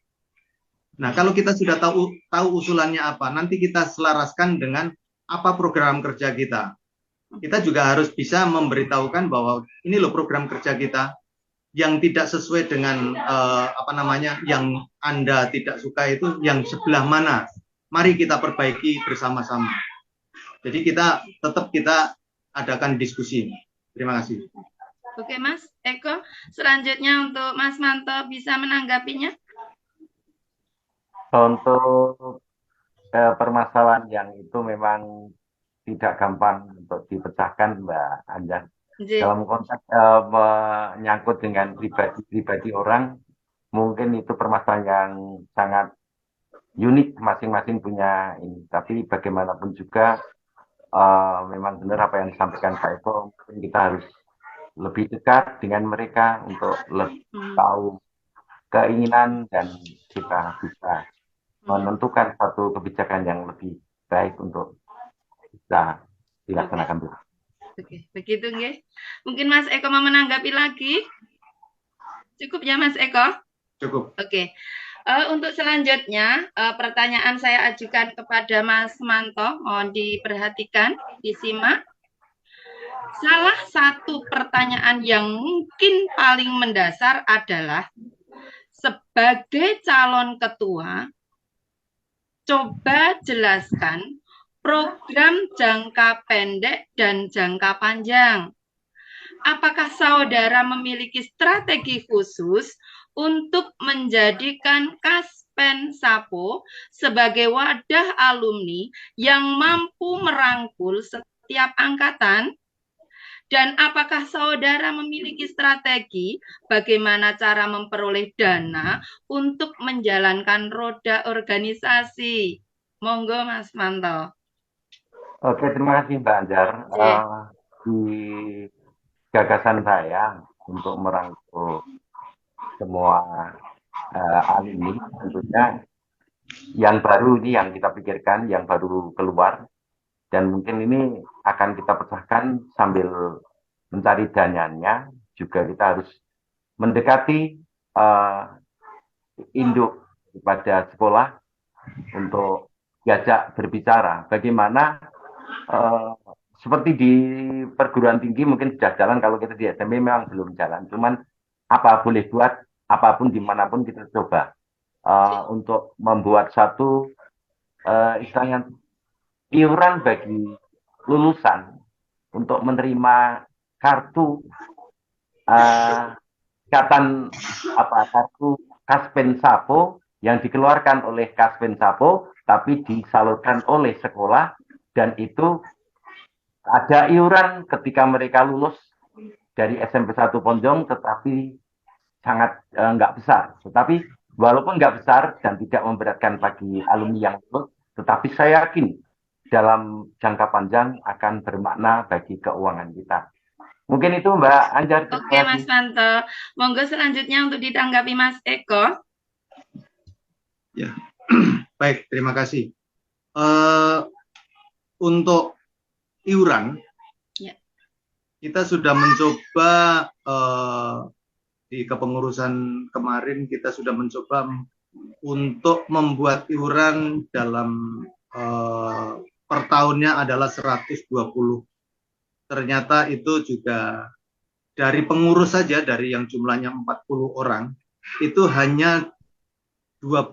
Nah, kalau kita sudah tahu usulannya apa, nanti kita selaraskan dengan apa program kerja kita. Kita juga harus bisa memberitahukan bahwa ini loh program kerja kita, yang tidak sesuai dengan yang Anda tidak suka itu yang sebelah mana. Mari kita perbaiki bersama-sama. Jadi kita adakan diskusi. Terima kasih. Oke Mas Eko, selanjutnya untuk Mas Manto bisa menanggapinya. Untuk permasalahan yang itu memang tidak gampang untuk dipecahkan, Mbak Anja. Dalam konteks menyangkut dengan pribadi orang, mungkin itu permasalahan yang sangat unik, masing-masing punya ini. Tapi bagaimanapun juga memang benar apa yang disampaikan Pak Eko, mungkin kita harus lebih dekat dengan mereka untuk lebih tahu keinginan dan kita bisa menentukan satu kebijakan yang lebih baik untuk bisa dilaksanakan. Oke, begitu nggih. Mungkin Mas Eko mau menanggapi lagi? Cukup ya Mas Eko? Cukup. Oke. Untuk selanjutnya, pertanyaan saya ajukan kepada Mas Manto. Mohon diperhatikan, disimak. Salah satu pertanyaan yang mungkin paling mendasar adalah, sebagai calon ketua, coba jelaskan program jangka pendek dan jangka panjang. Apakah saudara memiliki strategi khusus untuk menjadikan Kaspen Sapo sebagai wadah alumni yang mampu merangkul setiap angkatan? Dan apakah saudara memiliki strategi bagaimana cara memperoleh dana untuk menjalankan roda organisasi? Monggo Mas Manto. Oke, terima kasih Mbak Anjar. Di gagasan saya untuk merangkul semua alumni, tentunya yang baru ini yang kita pikirkan, yang baru keluar, dan mungkin ini akan kita pecahkan sambil mencari dananya. Juga kita harus mendekati induk kepada sekolah untuk diajak berbicara bagaimana eh, seperti di perguruan tinggi mungkin sudah jalan, kalau kita di SMP memang belum jalan. Cuman apa boleh buat, apapun dimanapun kita coba untuk membuat satu istilahnya iuran bagi lulusan untuk menerima kartu ikatan kartu Kaspen Sapo yang dikeluarkan oleh Kaspen Sapo tapi disalurkan oleh sekolah, dan itu ada iuran ketika mereka lulus dari SMP 1 Ponjong, tetapi sangat nggak besar. Tetapi walaupun nggak besar dan tidak memberatkan bagi alumni yang lulus, tetapi saya yakin dalam jangka panjang akan bermakna bagi keuangan kita. Mungkin itu Mbak Anjar. Oke Mas Manto, monggo selanjutnya untuk ditanggapi Mas Eko. Ya, baik, terima kasih. Untuk iuran, ya, kita sudah mencoba di kepengurusan kemarin, kita sudah mencoba untuk membuat iuran dalam per tahunnya adalah 120. Ternyata itu juga dari pengurus saja, dari yang jumlahnya 40 orang, itu hanya 12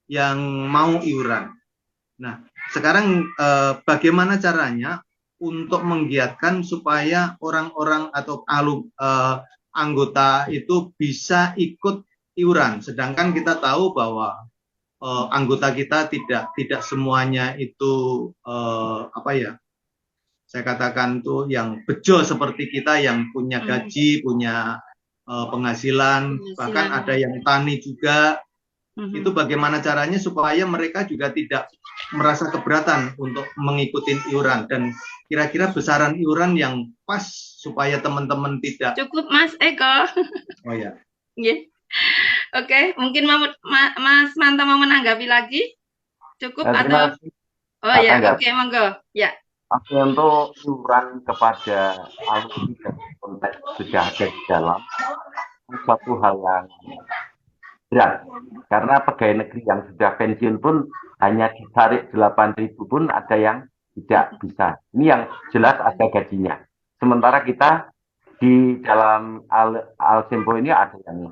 yang mau iuran. Nah, sekarang bagaimana caranya untuk menggiatkan supaya orang-orang atau anggota itu bisa ikut iuran, sedangkan kita tahu bahwa anggota kita tidak semuanya itu saya katakan tuh yang bejo seperti kita, yang punya gaji, punya penghasilan, bahkan ada yang tani juga. Itu bagaimana caranya supaya mereka juga tidak merasa keberatan untuk mengikuti iuran, dan kira-kira besaran iuran yang pas supaya teman-teman tidak. Cukup Mas Eko. Oh ya. Yeah. Oke, mungkin Mas Manto mau menanggapi lagi? Cukup atau? Oh ya, oke, monggo. Ya. Untuk iuran kepada alumni dan konteks sudah ada di dalam, suatu hal yang berat, karena pegawai negeri yang sudah pensiun pun hanya ditarik 8.000 pun ada yang tidak bisa. Ini yang jelas ada gajinya. Sementara kita di dalam Alsempo ini ada yang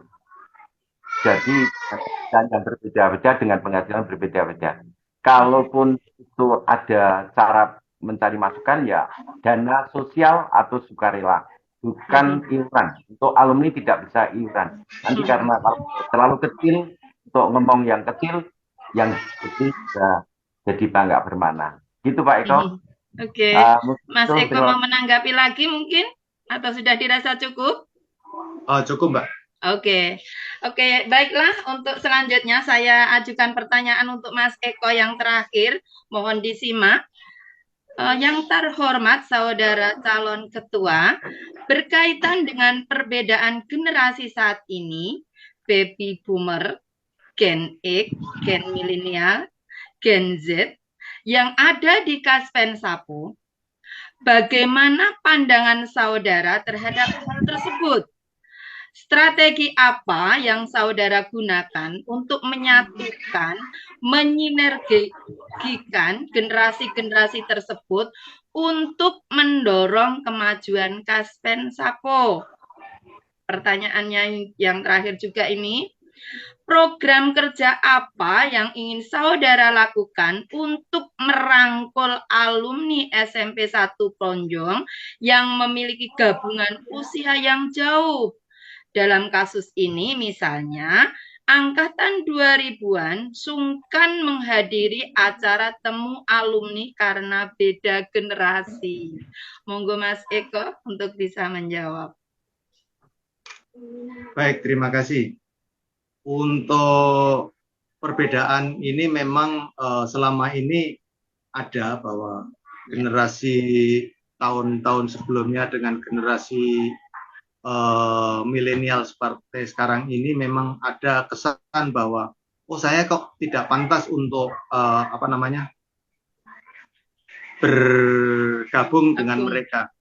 jadi yang berbeda-beda dengan penghasilan berbeda-beda. Kalaupun itu ada cara mencari masukan, ya dana sosial atau sukarela, bukan iuran. Untuk alumni tidak bisa iuran. Nanti karena kalau terlalu kecil, untuk ngomong yang kecil, yang kecil bisa jadi nggak bermakna. Gitu Pak Eko. Oke, Mas Eko mau menanggapi lagi mungkin? Atau sudah dirasa cukup? Cukup Mbak. Oke, baiklah, untuk selanjutnya saya ajukan pertanyaan untuk Mas Eko yang terakhir, mohon disimak. Yang terhormat Saudara Calon Ketua, berkaitan dengan perbedaan generasi saat ini, Baby Boomer, Gen X, Gen Milenial, Gen Z, yang ada di Kaspen Sapo, bagaimana pandangan Saudara terhadap hal tersebut? Strategi apa yang Saudara gunakan untuk menyatukan, menyinergikan generasi-generasi tersebut untuk mendorong kemajuan Kaspen Sapo? Pertanyaannya yang terakhir juga ini, program kerja apa yang ingin Saudara lakukan untuk merangkul alumni SMP 1 Ponjong yang memiliki gabungan usia yang jauh? Dalam kasus ini misalnya, angkatan 2000-an sungkan menghadiri acara temu alumni karena beda generasi. Monggo Mas Eko untuk bisa menjawab. Baik, terima kasih. Untuk perbedaan ini memang selama ini ada, bahwa generasi tahun-tahun sebelumnya dengan generasi milenial seperti sekarang ini memang ada kesan bahwa saya kok tidak pantas untuk bergabung dengan mereka.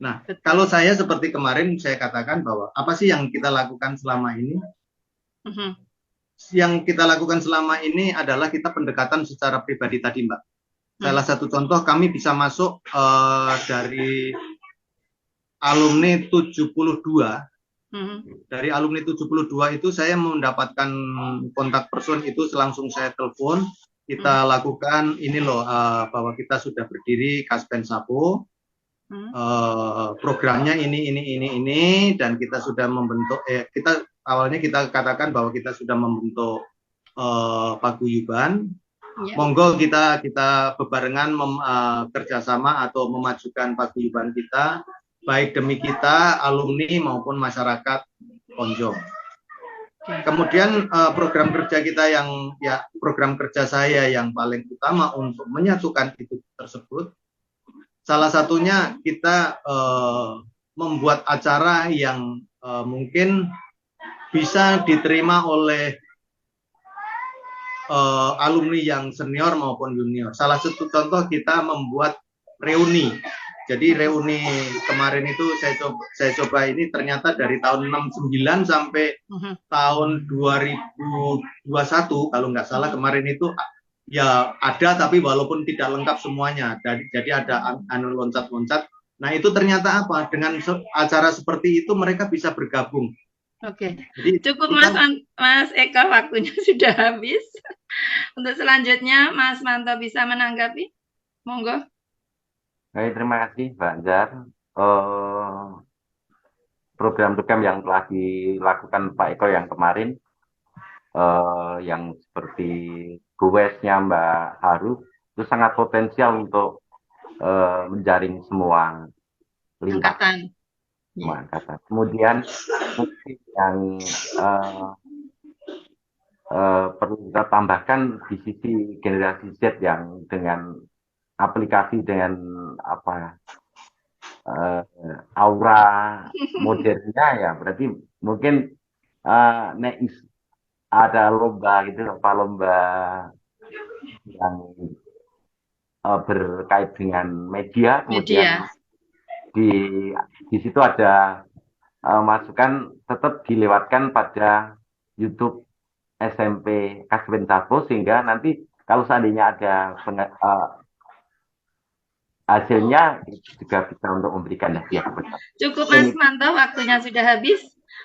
Nah, kalau saya seperti kemarin saya katakan bahwa apa sih yang kita lakukan selama ini? Yang kita lakukan selama ini adalah kita pendekatan secara pribadi tadi Mbak. Salah satu contoh kami bisa masuk dari alumni 72. Dari alumni 72 itu saya mendapatkan kontak person itu, langsung saya telepon, kita lakukan ini loh, bahwa kita sudah berdiri Kaspen Sapo, programnya ini, dan kita sudah membentuk, kita awalnya kita katakan bahwa kita sudah membentuk paguyuban. Monggo kita bebarengan kerjasama atau memajukan paguyuban kita, baik demi kita, alumni maupun masyarakat Konjong. Kemudian program kerja kita program kerja saya yang paling utama untuk menyatukan itu tersebut, salah satunya kita membuat acara yang mungkin bisa diterima oleh alumni yang senior maupun junior. Salah satu contoh kita membuat reuni. Jadi reuni kemarin itu saya coba ini ternyata dari tahun 69 sampai tahun 2021 kalau nggak salah, kemarin itu ya ada, tapi walaupun tidak lengkap semuanya. Jadi ada loncat-loncat. Nah itu ternyata apa? Dengan acara seperti itu mereka bisa bergabung. Oke, cukup Mas Eka, waktunya sudah habis. Untuk selanjutnya Mas Manto bisa menanggapi, monggo. Baik, terima kasih Mbak Anjar. Program-program yang telah dilakukan Pak Eko yang kemarin, yang seperti GoWes-nya Mbak Haru, itu sangat potensial untuk menjaring semua lintasan. Angkatan. Kemudian mungkin yang perlu kita tambahkan di sisi generasi Z yang dengan aplikasi dengan aura modernnya, ya berarti mungkin ada lomba gitu, lomba yang berkait dengan media, kemudian di situ ada masukan tetap dilewatkan pada YouTube SMP Kaspen Sapo, sehingga nanti kalau seandainya ada hasilnya juga bisa untuk memberikan hadiah. Cukup Mas Manto, waktunya sudah habis.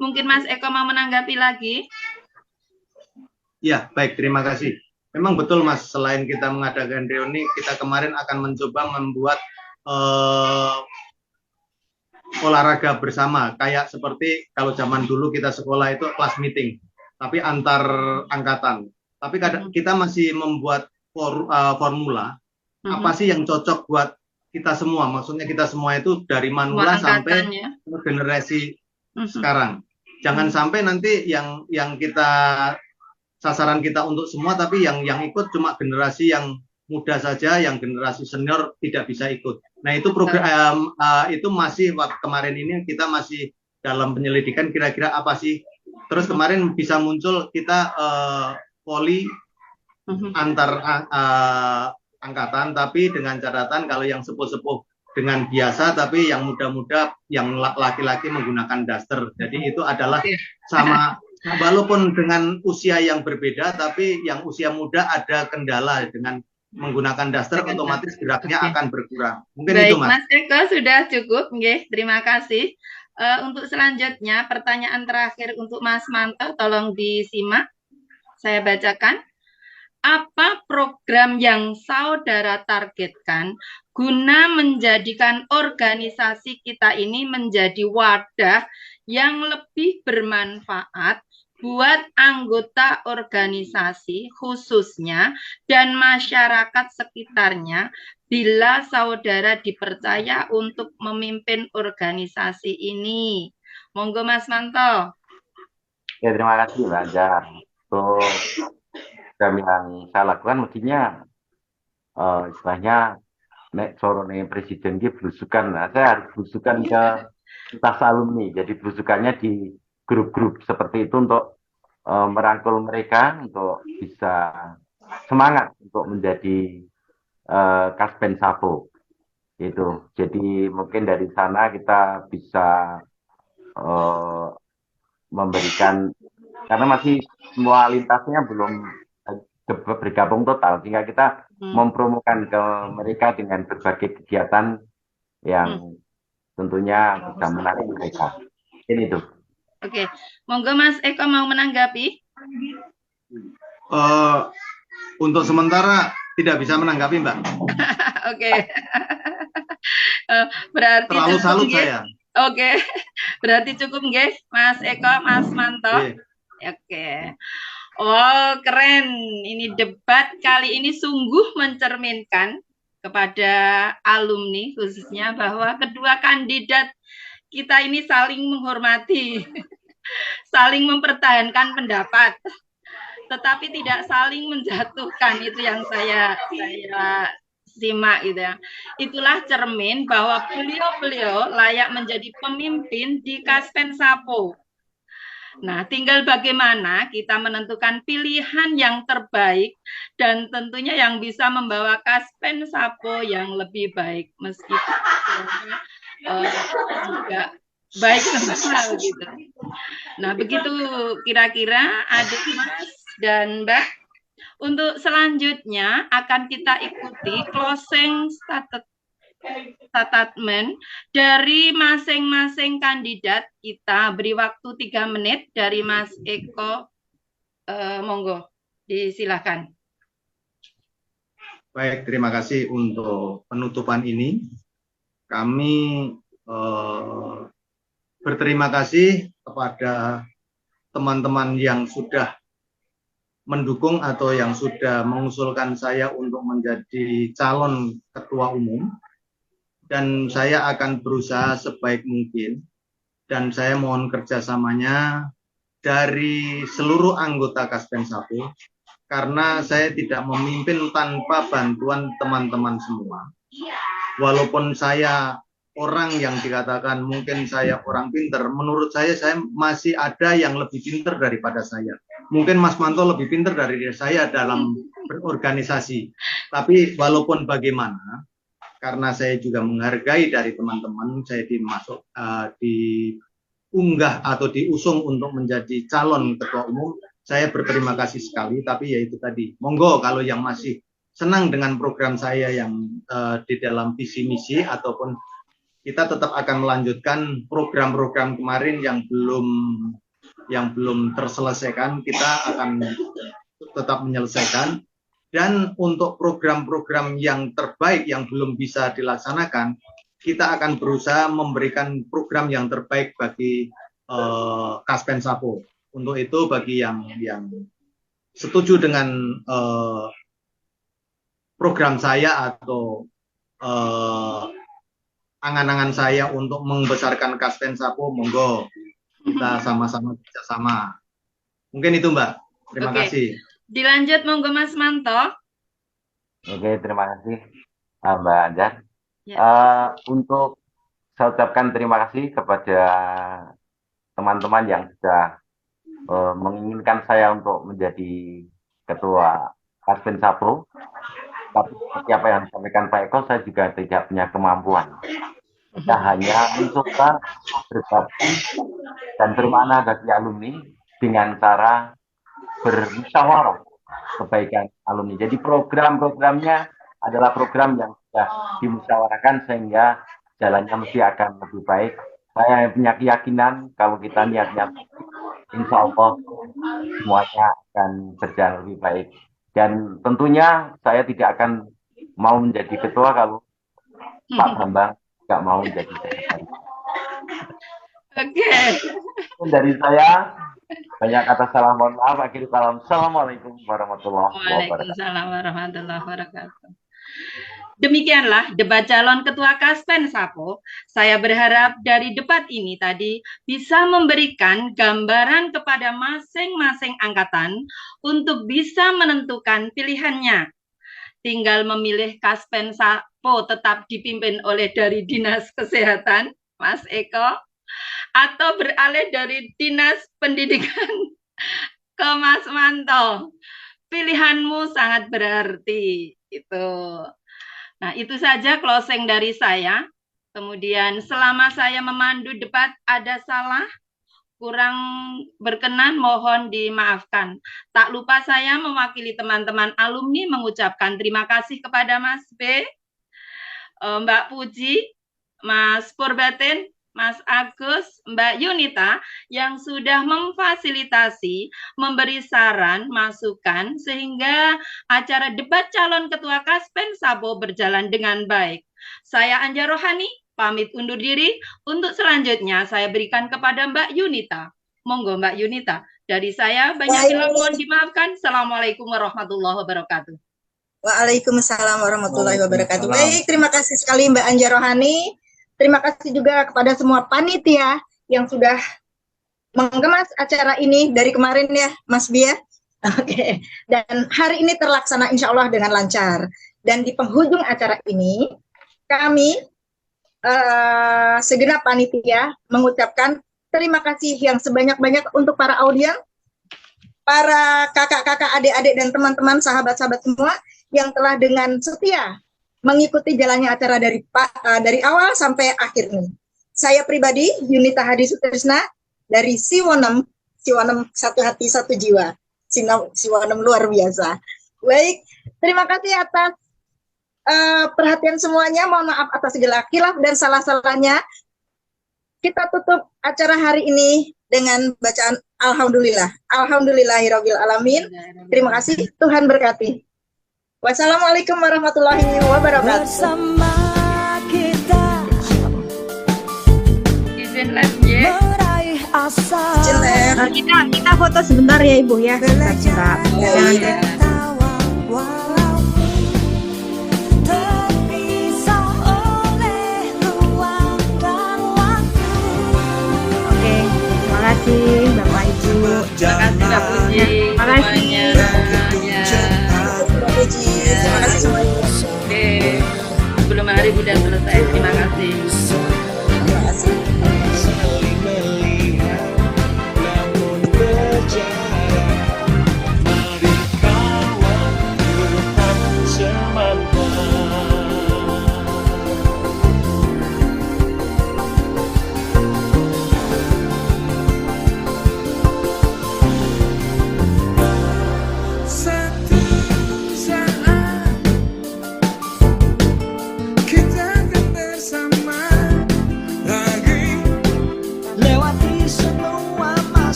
Mungkin Mas Eko mau menanggapi lagi. Ya, baik, terima kasih. Memang betul Mas, selain kita mengadakan reuni, kita kemarin akan mencoba membuat olahraga bersama, kayak seperti kalau zaman dulu kita sekolah itu kelas meeting, tapi antar angkatan. Tapi kita masih membuat formula, apa sih yang cocok buat kita semua, maksudnya kita semua itu dari manula sampai generasi sekarang. Jangan sampai nanti yang kita sasaran kita untuk semua, tapi yang ikut cuma generasi yang muda saja, yang generasi senior tidak bisa ikut. Nah itu program itu masih kemarin ini kita masih dalam penyelidikan kira-kira apa sih. Terus kemarin bisa muncul kita poli antar angkatan, tapi dengan catatan kalau yang sepuh-sepuh dengan biasa, tapi yang muda-muda, yang laki-laki menggunakan daster. Jadi itu adalah sama, walaupun dengan usia yang berbeda, tapi yang usia muda ada kendala dengan menggunakan daster, otomatis geraknya akan berkurang. Mungkin baik, itu Mas. Mas Eko sudah cukup, terima kasih. Untuk selanjutnya pertanyaan terakhir untuk Mas Manto, tolong disimak. Saya bacakan. Apa program yang saudara targetkan guna menjadikan organisasi kita ini menjadi wadah yang lebih bermanfaat buat anggota organisasi khususnya dan masyarakat sekitarnya bila saudara dipercaya untuk memimpin organisasi ini? Monggo Mas Manto. Ya, terima kasih Mbak Anjar. Yang saya lakukan mestinya istilahnya nek corone presiden gitu belusukan. Nah, saya harus belusukan ke lintas alumni. Jadi belusukannya di grup-grup seperti itu untuk merangkul mereka untuk bisa semangat untuk menjadi Kaspen Sapo. Itu. Jadi mungkin dari sana kita bisa memberikan, karena masih semua lintasnya belum bergabung total, sehingga kita mempromokan ke mereka dengan berbagai kegiatan yang tentunya bisa menarik mereka. Ini tuh. Oke, monggo Mas Eko mau menanggapi. Untuk sementara tidak bisa menanggapi, Mbak. Oke. Berarti terlalu cukup, salut nggih? saya. Oke, berarti cukup nggih, Mas Eko, Mas Manto. Iya. Oke. Oh, keren. Ini debat kali ini sungguh mencerminkan kepada alumni khususnya bahwa kedua kandidat kita ini saling menghormati, saling mempertahankan pendapat, tetapi tidak saling menjatuhkan. Itu yang saya simak gitu ya. Itulah cermin bahwa beliau layak menjadi pemimpin di Kaspen Sapo. Nah, tinggal bagaimana kita menentukan pilihan yang terbaik dan tentunya yang bisa membawa Kaspen Sapo yang lebih baik, meskipun juga baik semua gitu. Nah, begitu kira-kira adik Mas dan Mbak. Untuk selanjutnya akan kita ikuti closing statement dari masing-masing kandidat. Kita beri waktu 3 menit dari Mas Eko. Monggo, disilakan. Baik, terima kasih untuk penutupan ini. Kami berterima kasih kepada teman-teman yang sudah mendukung atau yang sudah mengusulkan saya untuk menjadi calon ketua umum, dan saya akan berusaha sebaik mungkin, dan saya mohon kerjasamanya dari seluruh anggota Kaspen Sapo, karena saya tidak memimpin tanpa bantuan teman-teman semua. Walaupun saya orang yang dikatakan mungkin saya orang pinter, menurut saya masih ada yang lebih pinter daripada saya. Mungkin Mas Manto lebih pinter dari saya dalam berorganisasi. Tapi walaupun bagaimana, karena saya juga menghargai dari teman-teman, saya diunggah atau diusung untuk menjadi calon ketua umum, saya berterima kasih sekali. Tapi ya itu tadi, monggo kalau yang masih senang dengan program saya yang di dalam visi misi, ataupun kita tetap akan melanjutkan program-program kemarin yang belum terselesaikan, kita akan tetap menyelesaikan. Dan untuk program-program yang terbaik yang belum bisa dilaksanakan, kita akan berusaha memberikan program yang terbaik bagi Kaspen Sapo. Untuk itu, bagi yang setuju dengan program saya atau angan-angan saya untuk membesarkan Kaspen Sapo, monggo kita sama-sama kerjasama. Mungkin itu, Mbak. Terima kasih. Dilanjut, monggo Mas Manto. Oke, terima kasih Mbak Anjar. Ya. Untuk saya ucapkan terima kasih kepada teman-teman yang sudah menginginkan saya untuk menjadi ketua Kaspen Sapo. Tapi seperti apa yang disampaikan Pak Eko, saya juga tidak punya kemampuan. Kita hanya mencoba berbakti dan bermakna bagi alumni dengan cara bermusyawarah kebaikan alumni. Jadi program-programnya adalah program yang sudah dimusyawarahkan sehingga jalannya mesti akan lebih baik. Saya punya keyakinan kalau kita niatnya, insya Allah semuanya akan berjalan lebih baik. Dan tentunya saya tidak akan mau menjadi ketua kalau Pak Bambang tidak mau menjadi sekretaris. Oke. Dari saya, banyak atas salam, mohon maaf. Akhir kalam. Assalamualaikum warahmatullahi wabarakatuh. Waalaikumsalam warahmatullahi wabarakatuh. Demikianlah debat calon ketua Kaspen Sapo. Saya berharap dari debat ini tadi bisa memberikan gambaran kepada masing-masing angkatan untuk bisa menentukan pilihannya. Tinggal memilih Kaspen Sapo tetap dipimpin oleh dari Dinas Kesehatan, Mas Eko, atau beralih dari Dinas Pendidikan ke Mas Manto. Pilihanmu sangat berarti. Nah, itu saja closing dari saya. Kemudian selama saya memandu debat ada salah, kurang berkenan mohon dimaafkan. Tak lupa saya mewakili teman-teman alumni mengucapkan terima kasih kepada Mas B, Mbak Puji, Mas Purbatin, Mas Agus, Mbak Yunita yang sudah memfasilitasi, memberi saran, masukan sehingga acara debat calon ketua Kaspen Sabo berjalan dengan baik. Saya Anja Rohani, pamit undur diri. Untuk selanjutnya saya berikan kepada Mbak Yunita. Monggo Mbak Yunita. Dari saya banyak yang mohon dimaafkan. Assalamualaikum warahmatullahi wabarakatuh. Waalaikumsalam warahmatullahi wabarakatuh. Baik, terima kasih sekali Mbak Anja Rohani. Terima kasih juga kepada semua panitia yang sudah mengemas acara ini dari kemarin ya, Mas Bia. Oke. Dan hari ini terlaksana insya Allah dengan lancar. Dan di penghujung acara ini, kami segenap panitia mengucapkan terima kasih yang sebanyak-banyak untuk para audiens, para kakak-kakak, adik-adik, dan teman-teman, sahabat-sahabat semua yang telah dengan setia mengikuti jalannya acara dari awal sampai akhir nih. Saya pribadi, Yunita Hadi Sutrisna, dari Siwonem satu hati satu jiwa. Siwonem luar biasa. Baik, terima kasih atas perhatian semuanya. Mohon maaf atas segala khilaf dan salah-salahnya. Kita tutup acara hari ini dengan bacaan Alhamdulillah. Alhamdulillahirabbil alamin. Terima kasih, Tuhan berkati. Wassalamualaikum warahmatullahi wabarakatuh. Bersama kita Izin live ya. meraih asa. Kita foto sebentar ya Ibu ya. Sebentar. Jangan Tertawa walaupun terpisah oleh ruang dan waktu. Oke, terima kasih Bapak Ibu. Terima kasih Mbak Puji. Terima kasih. Semuanya. Ya. Terima kasih semuanya. Oke. Sebelum hari udah selesai. Terima kasih.